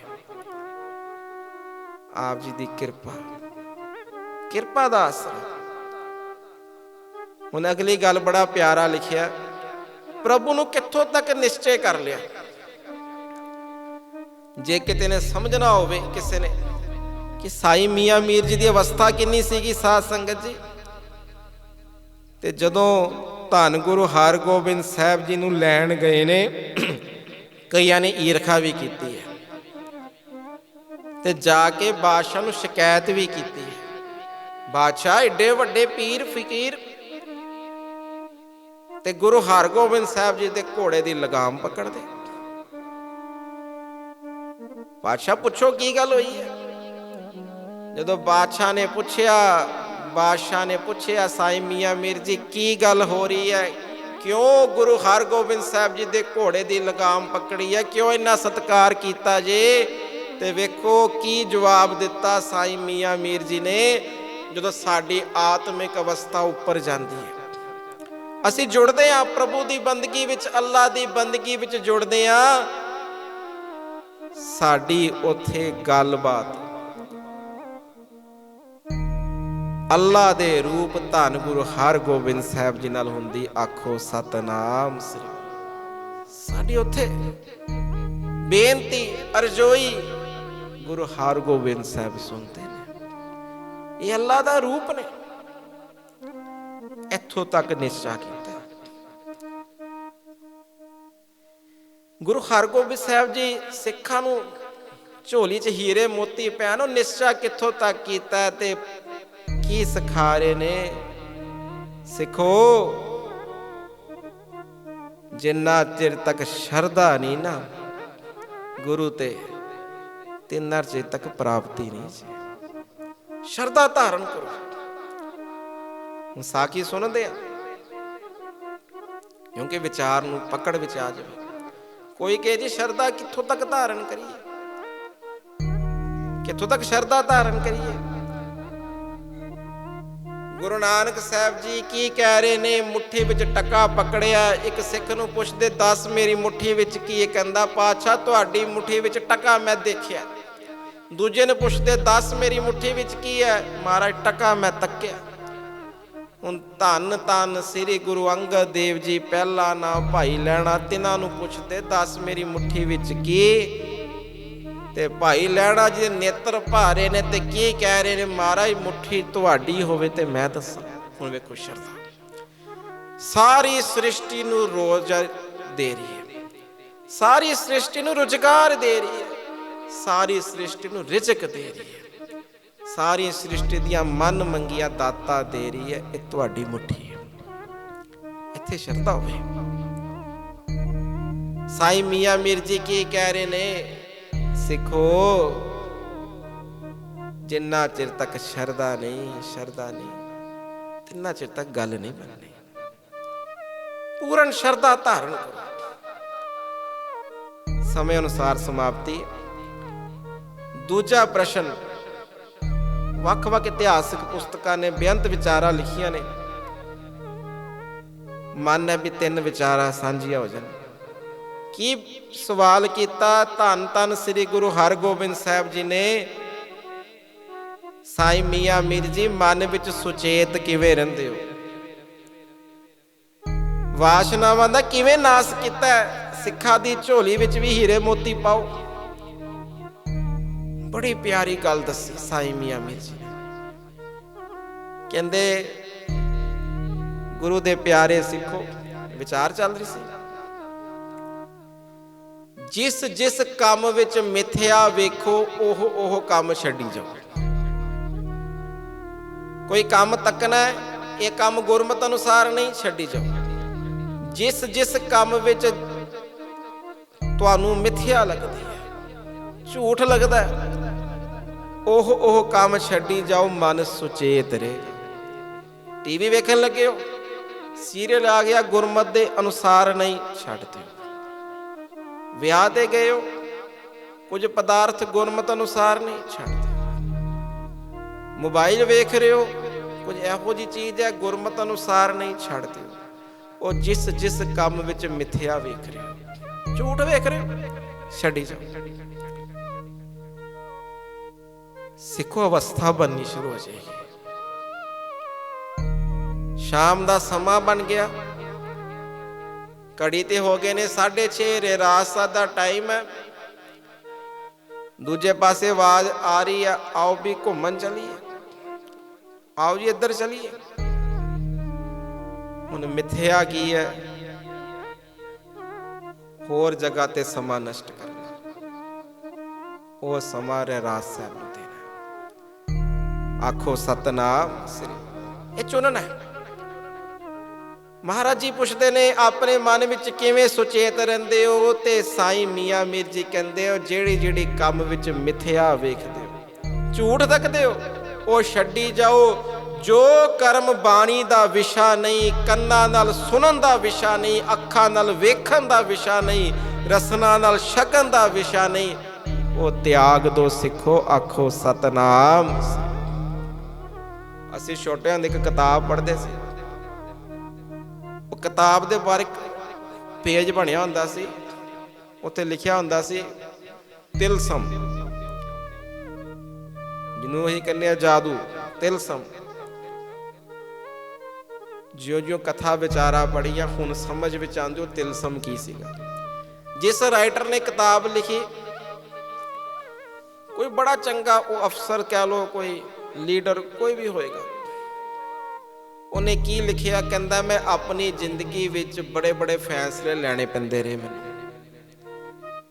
B: आप जी की कृपा दा आसरा। हुण अगली गल बड़ा प्यारा लिखिया, प्रभु नूं कित्थों तक निश्चय कर लिया। जे किते ने समझना होवे किसी ने कि साईं मियां मीर जी की अवस्था किन्नी सीगी साध संगत जी, ते जदों धन गुरु हरगोबिंद साहब जी नूं लैण गए ने, कईयां ने ईरखा भी की है, ते जाके बादशाह नूं शिकायत भी की है। बादशाह एडे वड्डे पीर फकीर ते गुरु हरगोबिंद साहब जी दे घोड़े की लगाम पकड़ दे। बादशाह पुछो की गल हुई है? जदों बादशाह ने पूछया साईं मियां मीर जी की गल हो रही है, क्यों गुरु हरगोबिंद साहब जी दे घोड़े की लगाम पकड़ी है, क्यों इन्ना सत्कार किया जे? ते वेखो की जवाब दिता साईं मियां मीर जी ने, जदों साडी आत्मिक अवस्था उपर जाती है, असीं जुड़ते हाँ प्रभु की बंदगी विच, अल्लाह की बंदगी विच जुड़ते हाँ, साडी उथे गलबात अल्लाह दे रूप धन गुरु हरगोबिंद साहब जी नाल हुंदी। आखो सतनाम श्री। साडी उथे बेनती अरजोई गुरु हरगोबिंद साहब सुनते ने, ये अल्लाह दा रूप ने। इत्थों तक निश्चा कीता। गुरु हरगोबिंद साहब जी सिखां नूं झोली च हीरे मोती पैन, निश्चा कित्थों तक कीता ते की सिखा रहे ने? सिखो, जिन्ना चिर तक शरदा नहीं ना गुरु ते, तिन्ना चिर तक प्राप्ति नहीं। शरदा धारण करो। साखी सुनते हैं क्योंकि विचार नूं पकड़ विच आ जाए। कोई कहे जी शरदा कित्थों तक धारण करिए, कित्थों तक शरदा धारण करिए? गुरु नानक साहब जी की कह रहे ने, मुट्ठी विच टका पकड़िया। एक सिख नूं पुछदे, दस मेरी मुट्ठी विच की है? कहंदा पातशाह तुहाडी मुट्ठी विच टका मैं देखिया। दूजे ने पुछदे, दस मेरी मुट्ठी विच की है? महाराज टका मैं तक्या। हुण धन धन श्री गुरु अंगद देव जी पहला नाम भाई लैणा, तिन्हां नूं पुछदे दस मेरी मुट्ठी विच की? ते भाई लैणा जी नेत्र भारे ने ते की कह रहे ने, महाराज मुट्ठी तुहाडी होवे ते मैं दसां। हुण वेखो शरधा सारी सृष्टि नूं रोज़गार दे रही है, सारी सृष्टि नूं रोजगार दे रही है, सारी सृष्टि नूं रिजक दे रही है, सारी सृष्टि दियां मन मंगिया दाता दे रही है। ये तुहाडी मुट्ठी है, इत्थे शरधा होवे। साईं मियां मीर जी की कह रहे ने, सिखो जिन्ना चिर तक शरदा नहीं तिन्ना चिर तक गल नहीं बननी। पूर्ण शरदा धारण करो। समय अनुसार समाप्ति। दूजा प्रश्न, वख-वख इतिहासक पुस्तकां ने बेअंत विचारां लिखियां ने, मन है भी तीन विचारां साझियां हो जाण। की सवाल किया? धन धन श्री गुरु हरगोबिंद साहब जी ने, साईं मियां मीर जी मन विच सुचेत किवें रहिंदे हो? ਵਾਸ਼ਨਾਵਾਂ ਦਾ ਕਿਵੇਂ ਨਾਸ ਕੀਤਾ ਹੈ। ਸਿੱਖਾਂ ਦੀ ਝੋਲੀ ਵਿੱਚ ਵੀ ਹੀਰੇ ਮੋਤੀ ਪਾਓ। ਬੜੀ ਪਿਆਰੀ ਗੱਲ ਦੱਸੀ ਸਾਈਂ ਮੀਆਂ ਮੀਰ ਜੀ ਨੇ। ਕਹਿੰਦੇ ਗੁਰੂ ਦੇ ਪਿਆਰੇ ਸਿੱਖੋ, ਵਿਚਾਰ ਚੱਲ ਰਹੀ ਸੀ, ਜਿਸ ਜਿਸ ਕੰਮ ਵਿੱਚ ਮਿੱਥਿਆ ਵੇਖੋ ਉਹ ਕੰਮ ਛੱਡੀ ਜਾਓ। ਕੋਈ ਕੰਮ ਤੱਕਣਾ ਹੈ, ਇਹ ਕੰਮ ਗੁਰਮਤਿ ਅਨੁਸਾਰ ਨਹੀਂ, ਛੱਡੀ ਜਾਓ। ਜਿਸ ਜਿਸ ਕੰਮ ਵਿੱਚ ਤੁਹਾਨੂੰ ਮਿੱਥਿਆ ਲੱਗਦੀ ਹੈ, ਝੂਠ ਲੱਗਦਾ ਹੈ, ਉਹ ਕੰਮ ਛੱਡੀ ਜਾਓ। ਮਨ ਸੁਚੇਤ ਰਹੇਗਾ। ਟੀਵੀ ਵੇਖਣ ਲੱਗੇ ਹੋ, ਸੀਰੀਅਲ ਆ ਗਿਆ, ਗੁਰਮਤਿ ਦੇ ਅਨੁਸਾਰ ਨਹੀਂ, ਛੱਡ ਦਿਓ। ਵਿਆਹ ਤੇ ਗਏ ਹੋ, ਕੁਝ ਪਦਾਰਥ ਗੁਰਮਤਿ ਅਨੁਸਾਰ ਨਹੀਂ, ਛੱਡ ਦਿਓ। ਮੋਬਾਈਲ ਵੇਖ ਰਹੇ ਹੋ, ਕੁਝ ਇਹੋ ਜਿਹੀ ਚੀਜ਼ ਹੈ ਗੁਰਮਤਿ ਅਨੁਸਾਰ ਨਹੀਂ, ਛੱਡ ਦਿਓ। ਉਹ ਜਿਸ ਜਿਸ ਕੰਮ ਵਿੱਚ ਮਿੱਥਿਆ ਵੇਖ ਰਹੇ ਹੋ, ਝੂਠ ਵੇਖ ਰਹੇ ਹੋ, ਛੱਡੀ ਜਾਓ। ਸਿੱਖੋ ਅਵਸਥਾ ਬਣਨੀ ਸ਼ੁਰੂ ਹੋ ਜਾਏਗੀ। ਸ਼ਾਮ ਦਾ ਸਮਾਂ ਬਣ ਗਿਆ, ਘੜੀ ਤੇ ਹੋ ਗਏ ਨੇ 6:30, ਰਾਤ ਦਾ ਟਾਈਮ ਹੈ। ਦੂਜੇ ਪਾਸੇ ਆਵਾਜ਼ ਆ ਰਹੀ ਹੈ, ਆਓ ਵੀ ਘੁੰਮਣ ਚਲੀਏ, ਆਓ ਜੀ ਇੱਧਰ ਚਲੀਏ। ਹੁਣ ਮਿੱਥਿਆ ਕੀ ਹੈ, ਹੋਰ ਜਗ੍ਹਾ ਤੇ ਸਮਾਂ ਨਸ਼ਟ ਕਰਨਾ। ਉਹ ਸਮਾਂ ਰਹਿਰਾਸ ਸਾਹਿਬ ਨੂੰ ਦੇਣਾ। ਆਖੋ ਸਤਨਾਮ ਸ੍ਰੀ, ਇਹ ਚੁਣਨਾ ਹੈ। ਮਹਾਰਾਜ ਜੀ ਪੁੱਛਦੇ ਨੇ ਆਪਣੇ ਮਨ ਵਿੱਚ ਕਿਵੇਂ ਸੁਚੇਤ ਰਹਿੰਦੇ ਹੋ, ਤੇ ਸਾਈਂ ਮੀਆਂ ਮੀਰ ਜੀ ਕਹਿੰਦੇ ਹੋ ਜਿਹੜੀ ਜਿਹੜੀ ਕੰਮ ਵਿੱਚ ਮਿੱਥਿਆ ਵੇਖਦੇ ਹੋ, ਝੂਠ ਤੱਕਦੇ ਹੋ, ਉਹ ਛੱਡੀ ਜਾਓ। ਜੋ ਕਰਮ ਬਾਣੀ ਦਾ ਵਿਸ਼ਾ ਨਹੀਂ, ਕੰਨਾਂ ਨਾਲ ਸੁਣਨ ਦਾ ਵਿਸ਼ਾ ਨਹੀਂ, ਅੱਖਾਂ ਨਾਲ ਵੇਖਣ ਦਾ ਵਿਸ਼ਾ ਨਹੀਂ, ਰਸਨਾ ਨਾਲ ਛਕਣ ਦਾ ਵਿਸ਼ਾ ਨਹੀਂ, ਉਹ ਤਿਆਗ ਦੋ ਸਿੱਖੋ। ਆਖੋ ਸਤਨਾਮ। ਅਸੀਂ ਛੋਟਿਆਂ ਦੀ ਇੱਕ ਕਿਤਾਬ ਪੜ੍ਹਦੇ ਸੀ, ਉਹ ਕਿਤਾਬ ਦੇ ਬਾਰੇ ਪੇਜ ਬਣਿਆ ਹੁੰਦਾ ਸੀ, ਉੱਥੇ ਲਿਖਿਆ ਹੁੰਦਾ ਸੀ ਤਿਲਸਮ, ਜਿਹਨੂੰ ਅਸੀਂ ਕਹਿੰਦੇ ਆ ਜਾਦੂ, ਤਿਲਸਮ। ਜਿਉਂ-ਜਿਉਂ ਕਥਾ ਵਿਚਾਰਾ ਪੜ੍ਹੀਆਂ, ਹੁਣ ਸਮਝ ਵਿੱਚ ਆਉਂਦੀ ਉਹ ਤਿਲਸਮ ਕੀ ਸੀਗਾ। ਜਿਸ ਰਾਈਟਰ ਨੇ ਕਿਤਾਬ ਲਿਖੀ, ਕੋਈ ਬੜਾ ਚੰਗਾ, ਉਹ ਅਫਸਰ ਕਹਿ ਲੋ, ਕੋਈ ਲੀਡਰ, ਕੋਈ ਵੀ ਹੋਏਗਾ, ਉਹਨੇ ਕੀ ਲਿਖਿਆ, ਕਹਿੰਦਾ ਮੈਂ ਆਪਣੀ ਜ਼ਿੰਦਗੀ ਵਿੱਚ ਬੜੇ ਬੜੇ ਫੈਸਲੇ ਲੈਣੇ ਪੈਂਦੇ ਰਹੇ ਮੈਨੂੰ।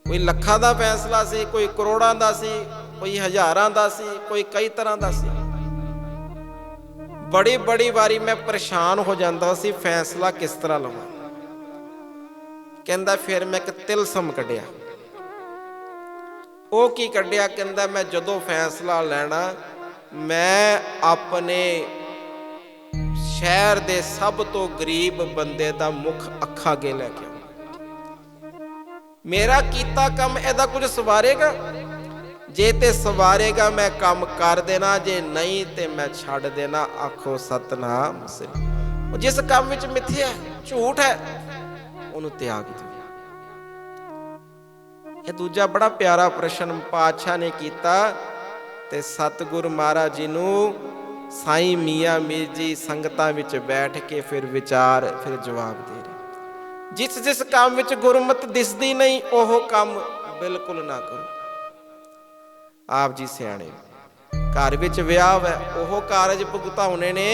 B: ਕੋਈ ਲੱਖਾਂ ਦਾ ਫੈਸਲਾ ਸੀ, ਕੋਈ ਕਰੋੜਾਂ ਦਾ ਸੀ, ਕੋਈ ਹਜ਼ਾਰਾਂ ਦਾ ਸੀ, ਕੋਈ ਕਈ ਤਰ੍ਹਾਂ ਦਾ ਸੀ। ਬੜੀ ਬੜੀ ਵਾਰੀ ਮੈਂ ਪਰੇਸ਼ਾਨ ਹੋ ਜਾਂਦਾ ਸੀ, ਫੈਸਲਾ ਕਿਸ ਤਰ੍ਹਾਂ ਲਵਾਂ। ਕਹਿੰਦਾ ਫਿਰ ਮੈਂ ਇੱਕ ਤਿਲਸਮ ਕੱਢਿਆ। ਉਹ ਕੀ ਕੱਢਿਆ, ਕਹਿੰਦਾ ਮੈਂ ਜਦੋਂ ਫੈਸਲਾ ਲੈਣਾ, ਮੈਂ ਆਪਣੇ ਸ਼ਹਿਰ ਦੇ ਸਭ ਤੋਂ ਗਰੀਬ ਬੰਦੇ ਦਾ ਮੁਖ ਅੱਖਾਂ ਅੱਗੇ ਲੈ ਕੇ ਆਉਂ। ਮੇਰਾ ਕੀਤਾ ਕੰਮ ਇਹਦਾ ਕੁਝ ਸਵਾਰੇਗਾ? ਜੇ ਤੇ ਸਵਾਰੇਗਾ ਮੈਂ ਕੰਮ ਕਰ ਦੇਣਾ, ਜੇ ਨਹੀਂ ਤੇ ਮੈਂ ਛੱਡ ਦੇਣਾ। ਆਖੋ ਸਤਨਾਮ ਸ੍ਰੀ। ਉਹ ਜਿਸ ਕੰਮ ਵਿੱਚ ਮਿੱਥਿਆ, ਝੂਠ ਹੈ, ਉਹਨੂੰ ਤਿਆਗ ਦਿਓ। ਇਹ ਦੂਜਾ ਬੜਾ ਪਿਆਰਾ ਪ੍ਰਸ਼ਨ ਪਾਤਸ਼ਾਹ ਨੇ ਕੀਤਾ, ਤੇ ਸਤਿਗੁਰੂ ਮਹਾਰਾਜ ਜੀ ਨੂੰ ਸਾਈਂ ਮੀਆਂ ਮੀਰ ਜੀ ਸੰਗਤਾਂ ਵਿੱਚ ਬੈਠ ਕੇ ਫਿਰ ਵਿਚਾਰ, ਫਿਰ ਜਵਾਬ ਦੇ ਰਹੇ। ਜਿਸ ਜਿਸ ਕੰਮ ਵਿੱਚ ਗੁਰਮਤਿ ਦਿਸਦੀ ਨਹੀਂ, ਉਹ ਕੰਮ ਬਿਲਕੁਲ ਨਾ ਕਰੋ। ਆਪ ਜੀ ਸਿਆਣੇ, ਘਰ ਵਿੱਚ ਵਿਆਹ ਹੈ, ਉਹ ਕਾਰਜ ਭੁਗਤਾਉਣੇ ਨੇ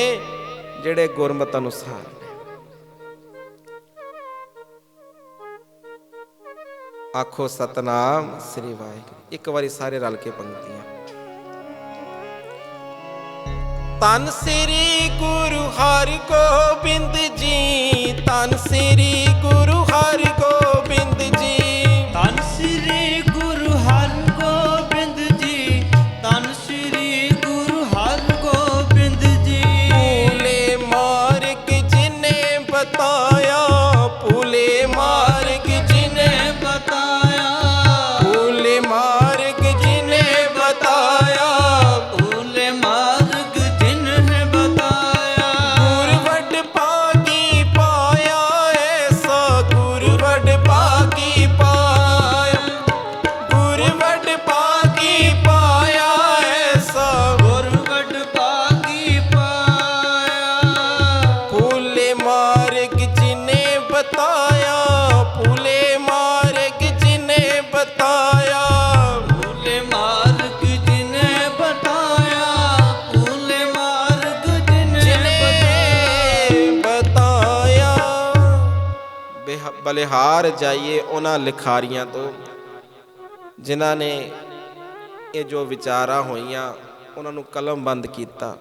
B: ਜਿਹੜੇ ਗੁਰਮਤਿ ਅਨੁਸਾਰ ਨੇ। ਆਖੋ ਸਤਨਾਮ ਸ੍ਰੀ ਵਾਹਿਗੁਰੂ। ਇੱਕ ਵਾਰੀ ਸਾਰੇ ਰਲ ਕੇ ਪੰਕਤੀਆਂ। ਧੰਨ ਸ੍ਰੀ ਗੁਰੂ ਹਰਿਗੋਬਿੰਦ ਜੀ, ਧੰਨ ਸ੍ਰੀ ਗੁਰੂ ਹਰਿਗੋਬਿੰਦ ਜੀ,
A: ਧੰਨ ਸ੍ਰੀ ਗੁਰੂ ਹਰਿਗੋਬਿੰਦ ਜੀ, ਧੰਨ ਸ੍ਰੀ ਗੁਰੂ ਹਰਿਗੋਬਿੰਦ ਜੀ।
B: ਭੂਲੇ ਮਾਰਗ ਜਿਨੇ ਬਤਾਇਆ, ਭੂਲੇ ਮਾਰਗ ਜਿਨੇ
A: ਬਤਾਇਆ,
B: ਭੂਲੇ ਮਾਰਗ ਜਿਨੇ ਬਤਾਇਆ,
A: ਭੂਲੇ ਮਾਰਗ ਜਿਨਹਿ ਬਤਾਇਆ।
B: ਗੁਰ ਵੱਡ ਭਾਗੀ ਪਾਇਆ ਐਸਾ, ਗੁਰ ਬਲਿਹਾਰ ਜਾਈਏ ਉਹਨਾਂ ਲਿਖਾਰੀਆਂ ਤੋਂ ਜਿਨ੍ਹਾਂ ਨੇ ਇਹ ਜੋ ਵਿਚਾਰਾਂ ਹੋਈਆਂ ਉਹਨਾਂ ਨੂੰ ਕਲਮਬੰਦ ਕੀਤਾ।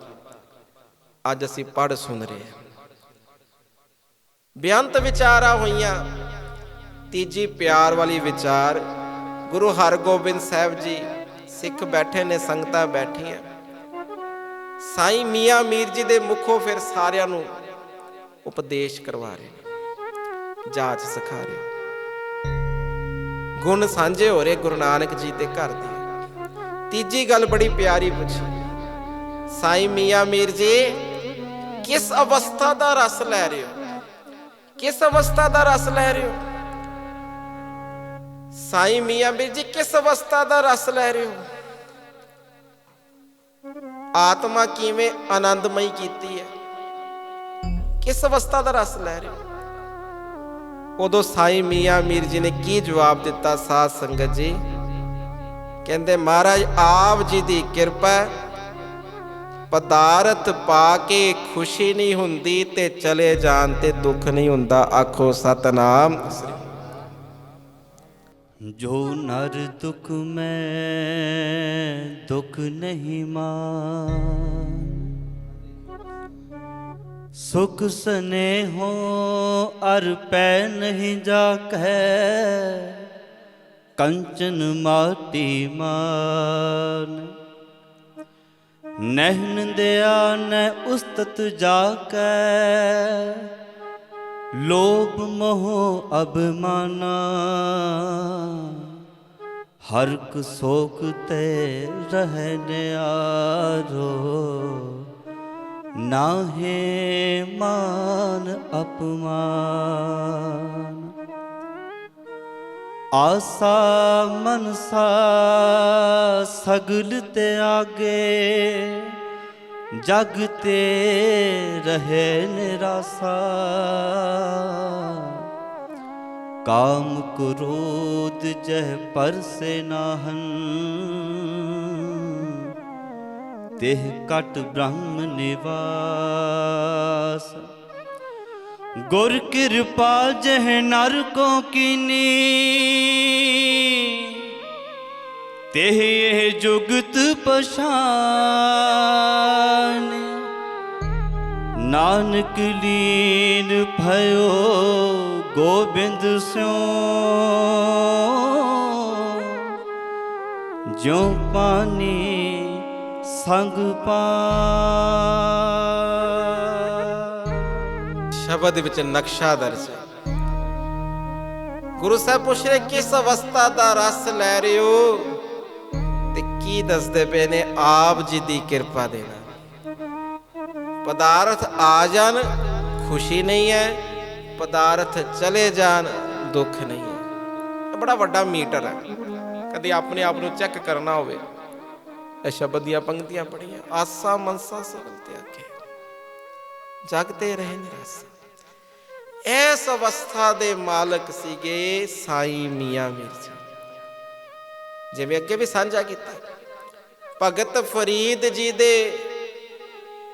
B: ਅੱਜ ਅਸੀਂ ਪੜ੍ਹ ਸੁਣ ਰਹੇ ਹਾਂ। ਬੇਅੰਤ ਵਿਚਾਰਾਂ ਹੋਈਆਂ। ਤੀਜੀ ਪਿਆਰ ਵਾਲੀ ਵਿਚਾਰ, ਗੁਰੂ ਹਰਗੋਬਿੰਦ ਸਾਹਿਬ ਜੀ, ਸਿੱਖ ਬੈਠੇ ਨੇ, ਸੰਗਤਾਂ ਬੈਠੀਆਂ, ਸਾਈਂ ਮੀਆਂ ਮੀਰ ਜੀ ਦੇ ਮੁਖੋਂ ਫਿਰ ਸਾਰਿਆਂ ਨੂੰ ਉਪਦੇਸ਼ ਕਰਵਾ ਰਹੇ ਨੇ, ਜਾਚ ਸਿਖਾ ਰਹੇ, ਗੁਣ ਸਾਂਝੇ ਹੋ ਰਹੇ ਗੁਰੂ ਨਾਨਕ ਜੀ ਦੇ ਘਰ ਦੇ। ਤੀਜੀ ਗੱਲ ਬੜੀ ਪਿਆਰੀ ਪੁੱਛੀ, ਸਾਈਂ ਮੀਆਂ ਮੀਰ ਜੀ ਕਿਸ ਅਵਸਥਾ ਦਾ ਰਸ ਲੈ ਰਹੇ ਹੋ? ਕਿਸ ਅਵਸਥਾ ਦਾ ਰਸ ਲੈ ਰਹੇ ਹੋ? ਸਾਈਂ ਮੀਆਂ ਮੀਰ ਜੀ ਕਿਸ ਅਵਸਥਾ ਦਾ ਰਸ ਲੈ ਰਹੇ ਹੋ? ਆਤਮਾ ਕਿਵੇਂ ਆਨੰਦਮਈ ਕੀਤੀ ਹੈ, ਕਿਸ ਅਵਸਥਾ ਦਾ ਰਸ ਲੈ ਰਹੇ ਹੋ? ਉਦੋਂ ਸਾਈਂ ਮੀਆਂ ਮੀਰ ਜੀ ਨੇ ਕੀ ਜਵਾਬ ਦਿੱਤਾ ਸਾਧ ਸੰਗਤ ਜੀ? ਕਹਿੰਦੇ ਮਹਾਰਾਜ ਆਪ ਜੀ ਦੀ ਕਿਰਪਾ, ਪਦਾਰਥ ਪਾ ਕੇ ਖੁਸ਼ੀ ਨਹੀਂ ਹੁੰਦੀ ਤੇ ਚਲੇ ਜਾਣ ਤੇ ਦੁੱਖ ਨਹੀਂ ਹੁੰਦਾ। ਆਖੋ ਸਤਨਾਮ।
A: ਜੋ ਨਰ ਦੁਖ ਮੈਂ ਦੁਖ ਨਹੀਂ ਮਾਨ, ਸੁਖ ਸਨੇਹੋ ਅਰ ਪੈ ਨਹੀਂ ਜਾਕੈ, ਕੰਚਨ ਮਾਟੀ ਮਾਨ। ਨਹਿਨ ਦਿਆ ਨ ਉਸਤਤ ਜਾਕੈ, ਲੋਭ ਮੋਹ ਅਭਿਮਾਨਾ। ਹਰਕ ਸੋਖ ਤੇ ਰਹਿ ਨਿਆਰੋ, ਨਾਹੇ ਮਾਨ ਅਪਮਾਨ। ਆਸਾ ਮਨਸਾ ਸਗਲ ਤਿਆਗੇ, ਜਗ ਤੇ ਰਹੇ ਨਿਰਾਸਾ। ਕਾਮ ਕ੍ਰੋਧ ਜਹ ਪਰਸੇ ਨਾਹਨ, ਤਿਹ ਕਟ ਬ੍ਰਹਮ ਨਿਵਾਸ। ਗੁਰ ਕਿਰਪਾ ਜਹ ਨਰ ਕੋ ਕੀਨੀ, ਤਿਹ ਇਹ ਜੁਗਤ ਪਛਾਨ। ਨਾਨਕ ਲੀਨ ਭਇਓ ਗੋਬਿੰਦ ਸਿਉ, ਜਿਉ ਪਾਣੀ ਸੰਗ ਪਾਨ।
B: ਸ਼ਬਦ ਵਿੱਚ ਨਕਸ਼ਾ ਦਰਜ ਹੈ। ਗੁਰੂ ਸਾਹਿਬ ਪੁੱਛ ਰਹੇ ਕਿਸ ਅਵਸਥਾ ਦਾ ਰਸ ਲੈ ਰਹੇ ਹੋ, ਤੇ ਕੀ ਦੱਸਦੇ ਪਏ ਨੇ? ਆਪ ਜੀ ਦੀ ਕਿਰਪਾ ਦੇ ਨਾਲ ਪਦਾਰਥ ਆ ਜਾਣ ਖੁਸ਼ੀ ਨਹੀਂ ਹੈ, ਪਦਾਰਥ ਚਲੇ ਜਾਣ ਦੁੱਖ ਨਹੀਂ ਹੈ। ਇਹ ਬੜਾ ਵੱਡਾ ਮੀਟਰ ਹੈ। ਕਦੇ ਆਪਣੇ ਆਪ ਨੂੰ ਚੈੱਕ ਕਰਨਾ ਹੋਵੇ। ਇਹ ਸ਼ਬਦ ਦੀਆਂ ਪੰਕਤੀਆਂ ਪੜ੍ਹੀਆਂ, ਆਸਾ ਮਨਸਾ ਸਗਲ ਤਿਆਗੇ, ਜਗ ਤੇ ਰਹੇ ਨਿਰਾਸਾ। ਇਸ ਅਵਸਥਾ ਦੇ ਮਾਲਕ ਸੀਗੇ ਸਾਈਂ ਮੀਆਂ ਮੀਰ ਜੀ। ਜਿਵੇਂ ਅੱਗੇ ਵੀ ਸਾਂਝਾ ਕੀਤਾ, ਭਗਤ ਫਰੀਦ ਜੀ ਦੇ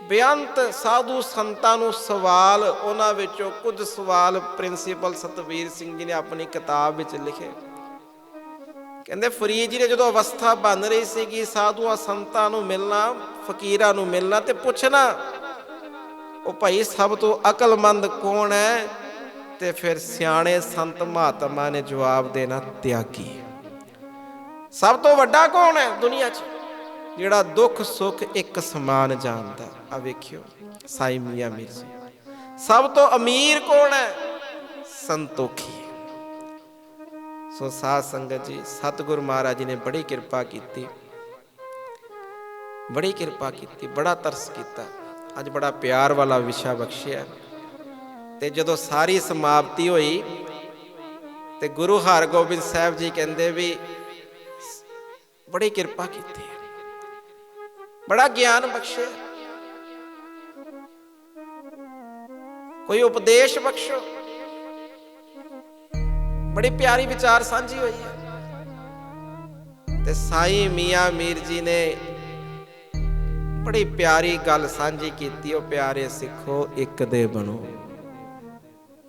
B: ਬੇਅੰਤ ਸਾਧੂ ਸੰਤਾਂ ਨੂੰ ਸਵਾਲ, ਉਹਨਾਂ ਵਿੱਚੋਂ ਕੁਝ ਸਵਾਲ ਪ੍ਰਿੰਸੀਪਲ ਸਤਵੀਰ ਸਿੰਘ ਜੀ ਨੇ ਆਪਣੀ ਕਿਤਾਬ ਵਿੱਚ ਲਿਖੇ। ਕਹਿੰਦੇ ਫਰੀਦ ਜੀ ਨੇ ਜਦੋਂ ਅਵਸਥਾ ਬਣ ਰਹੀ ਸੀਗੀ ਸਾਧੂਆਂ ਸੰਤਾਂ ਨੂੰ ਮਿਲਣਾ, ਫਕੀਰਾਂ ਨੂੰ ਮਿਲਣਾ ਤੇ ਪੁੱਛਣਾ, ਉਹ ਭਾਈ ਸਭ ਤੋਂ ਅਕਲਮੰਦ ਕੌਣ ਹੈ? ਤੇ ਫਿਰ ਸਿਆਣੇ ਸੰਤ ਮਹਾਤਮਾ ਨੇ ਜਵਾਬ ਦੇਣਾ, ਤਿਆਗੀ। ਸਭ ਤੋਂ ਵੱਡਾ ਕੌਣ ਹੈ ਦੁਨੀਆ 'ਚ, ਜਿਹੜਾ ਦੁੱਖ ਸੁੱਖ ਇੱਕ ਸਮਾਨ ਜਾਣਦਾ? ਆ ਵੇਖਿਓ ਸਾਈਂ ਮੀਆਂ ਮੀਰ ਜੀ। ਸਭ ਤੋਂ ਅਮੀਰ ਕੌਣ ਹੈ? ਸੰਤੋਖੀ। ਸੋ ਸਾਧ ਸੰਗਤ ਜੀ, ਸਤਿਗੁਰੂ ਮਹਾਰਾਜ ਜੀ ਨੇ ਬੜੀ ਕਿਰਪਾ ਕੀਤੀ, ਬੜੀ ਕਿਰਪਾ ਕੀਤੀ, ਬੜਾ ਤਰਸ ਕੀਤਾ। ਅੱਜ ਬੜਾ ਪਿਆਰ ਵਾਲਾ ਵਿਸ਼ਾ ਬਖਸ਼ਿਆ। ਤੇ ਜਦੋਂ ਸਾਰੀ ਸਮਾਪਤੀ ਹੋਈ ਤੇ ਗੁਰੂ ਹਰਗੋਬਿੰਦ ਸਾਹਿਬ ਜੀ ਕਹਿੰਦੇ ਵੀ ਬੜੀ ਕਿਰਪਾ ਕੀਤੀ, ਬੜਾ ਗਿਆਨ ਬਖਸ਼ਿਆ, ਕੋਈ ਉਪਦੇਸ਼ ਬਖਸ਼ੋ। ਬੜੀ ਪਿਆਰੀ ਵਿਚਾਰ ਸਾਂਝੀ ਹੋਈ ਹੈ। ਤੇ ਸਾਈਂ ਮੀਆਂ ਮੀਰ ਜੀ ਨੇ ਬੜੀ ਪਿਆਰੀ ਗੱਲ ਸਾਂਝੀ ਕੀਤੀ, ਉਹ ਪਿਆਰੇ ਸਿੱਖੋ ਇੱਕ ਦੇ ਬਣੋ।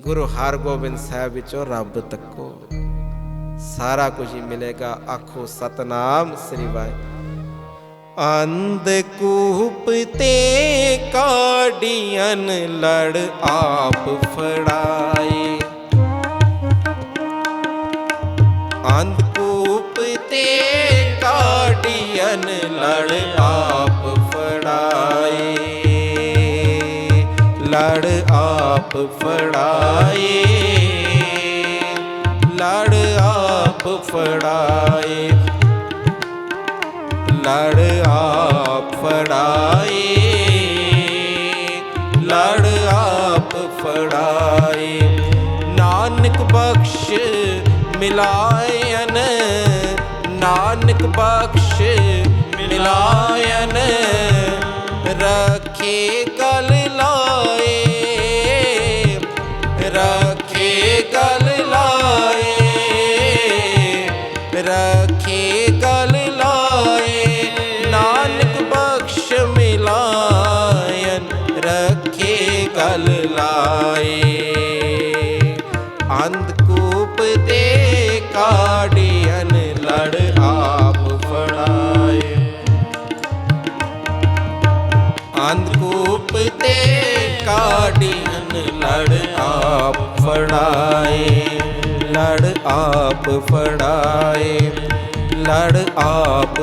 B: गुरु हरगोबिंद साहब विचों रब तको सारा कुछ ही मिलेगा। आखो सतनाम श्री वाहिगुरू। अंधकूप ते काढ़ियन लड़ आप फड़ाए, अंधकूप ते काढ़ियन लड़ आप फड़ाए, लड़ आप फड़ाए, लड़ आप फड़ाए, लड़ आप फड़ाए, लड़ आप फड़ाए। नानक बख्श मिलायन, नानक बख्श मिलायन, रखे गल लाए, रखे गल लाए, रखे गल लाए। नानक बख्श मिलायन, रखे गल लाए। अंधकूप दे काढ़ियन लड़ आप फड़ाए, अंधकूप ते काढ़ियन लड़ आप फड़ाए, लड़ आप फड़ाए, लड़ आप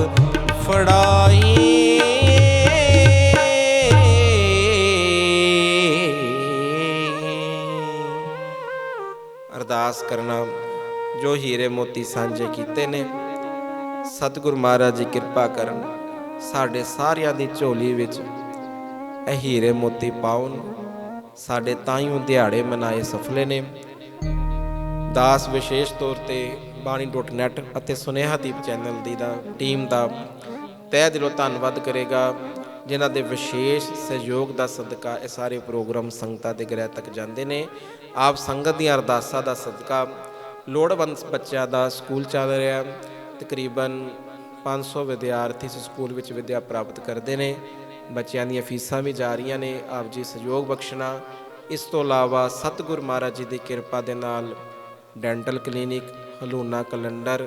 B: फड़ाए। अरदास करना जो हीरे मोती सांझे कीते ने सतगुरु महाराज जी किरपा करन साडे सारियां दी झोली विच ਇਹ ਹੀਰੇ ਮੋਤੀ ਪਾਉਣ। ਸਾਡੇ ਤਾਈਓ ਦਿਹਾੜੇ ਮਨਾਏ ਸਫਲੇ ਨੇ। ਦਾਸ ਵਿਸ਼ੇਸ਼ ਤੌਰ ਤੇ ਬਾਣੀ.net ਅਤੇ ਸੁਨੇਹਾ ਦੀਪ ਚੈਨਲ ਦੀ ਦਾ ਟੀਮ ਦਾ ਤਹਿ ਦਿਲੋਂ ਧੰਨਵਾਦ ਕਰੇਗਾ, ਜਿਨ੍ਹਾਂ ਦੇ ਵਿਸ਼ੇਸ਼ ਸਹਿਯੋਗ ਦਾ ਸਦਕਾ ਇਹ ਸਾਰੇ ਪ੍ਰੋਗਰਾਮ ਸੰਗਤਾਂ ਦੇ ਗ੍ਰਹਿ ਤੱਕ ਜਾਂਦੇ ਨੇ। ਆਪ ਸੰਗਤ ਦੀਆਂ ਅਰਦਾਸਾਂ ਦਾ ਸਦਕਾ ਲੋੜਵੰਦ ਬੱਚਿਆਂ ਦਾ ਸਕੂਲ ਚੱਲ ਰਿਹਾ। ਤਕਰੀਬਨ 500 ਵਿਦਿਆਰਥੀ ਇਸ ਸਕੂਲ ਵਿੱਚ ਵਿੱਦਿਆ ਪ੍ਰਾਪਤ ਕਰਦੇ ਨੇ। ਬੱਚਿਆਂ ਦੀਆਂ ਫੀਸਾਂ ਵੀ ਜਾ ਰਹੀਆਂ ਨੇ। ਆਪ ਜੀ ਸਹਿਯੋਗ ਬਖਸ਼ਣਾ। ਇਸ ਤੋਂ ਇਲਾਵਾ ਸਤਿਗੁਰੂ ਮਹਾਰਾਜ ਜੀ ਦੀ ਕਿਰਪਾ ਦੇ ਨਾਲ ਡੈਂਟਲ ਕਲੀਨਿਕ, ਹਲੂਣਾ ਕੈਲੰਡਰ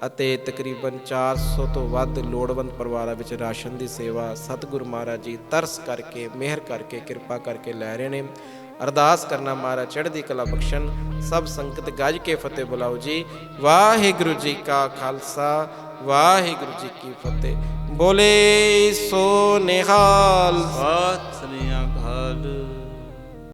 B: ਅਤੇ ਤਕਰੀਬਨ 400 ਤੋਂ ਵੱਧ ਲੋੜਵੰਦ ਪਰਿਵਾਰਾਂ ਵਿੱਚ ਰਾਸ਼ਨ ਦੀ ਸੇਵਾ ਸਤਿਗੁਰੂ ਮਹਾਰਾਜ ਜੀ ਤਰਸ ਕਰਕੇ, ਮਿਹਰ ਕਰਕੇ, ਕਿਰਪਾ ਕਰਕੇ ਲੈ ਰਹੇ ਨੇ। ਅਰਦਾਸ ਕਰਨਾ ਮਹਾਰਾਜ ਚੜ੍ਹਦੀ ਕਲਾ ਬਖਸ਼ਣ। ਸਭ ਸੰਗਤ ਗੱਜ ਕੇ ਫਤਿਹ ਬੁਲਾਓ ਜੀ। ਵਾਹਿਗੁਰੂ ਜੀ ਕਾ ਖਾਲਸਾ, ਵਾਹਿਗੁਰੂ ਜੀ ਕੀ ਫਤਿਹ। ਬੋਲੇ ਸੋ ਨਿਹਾਲ।
A: ਸਤਿ ਸ੍ਰੀ ਅਕਾਲ।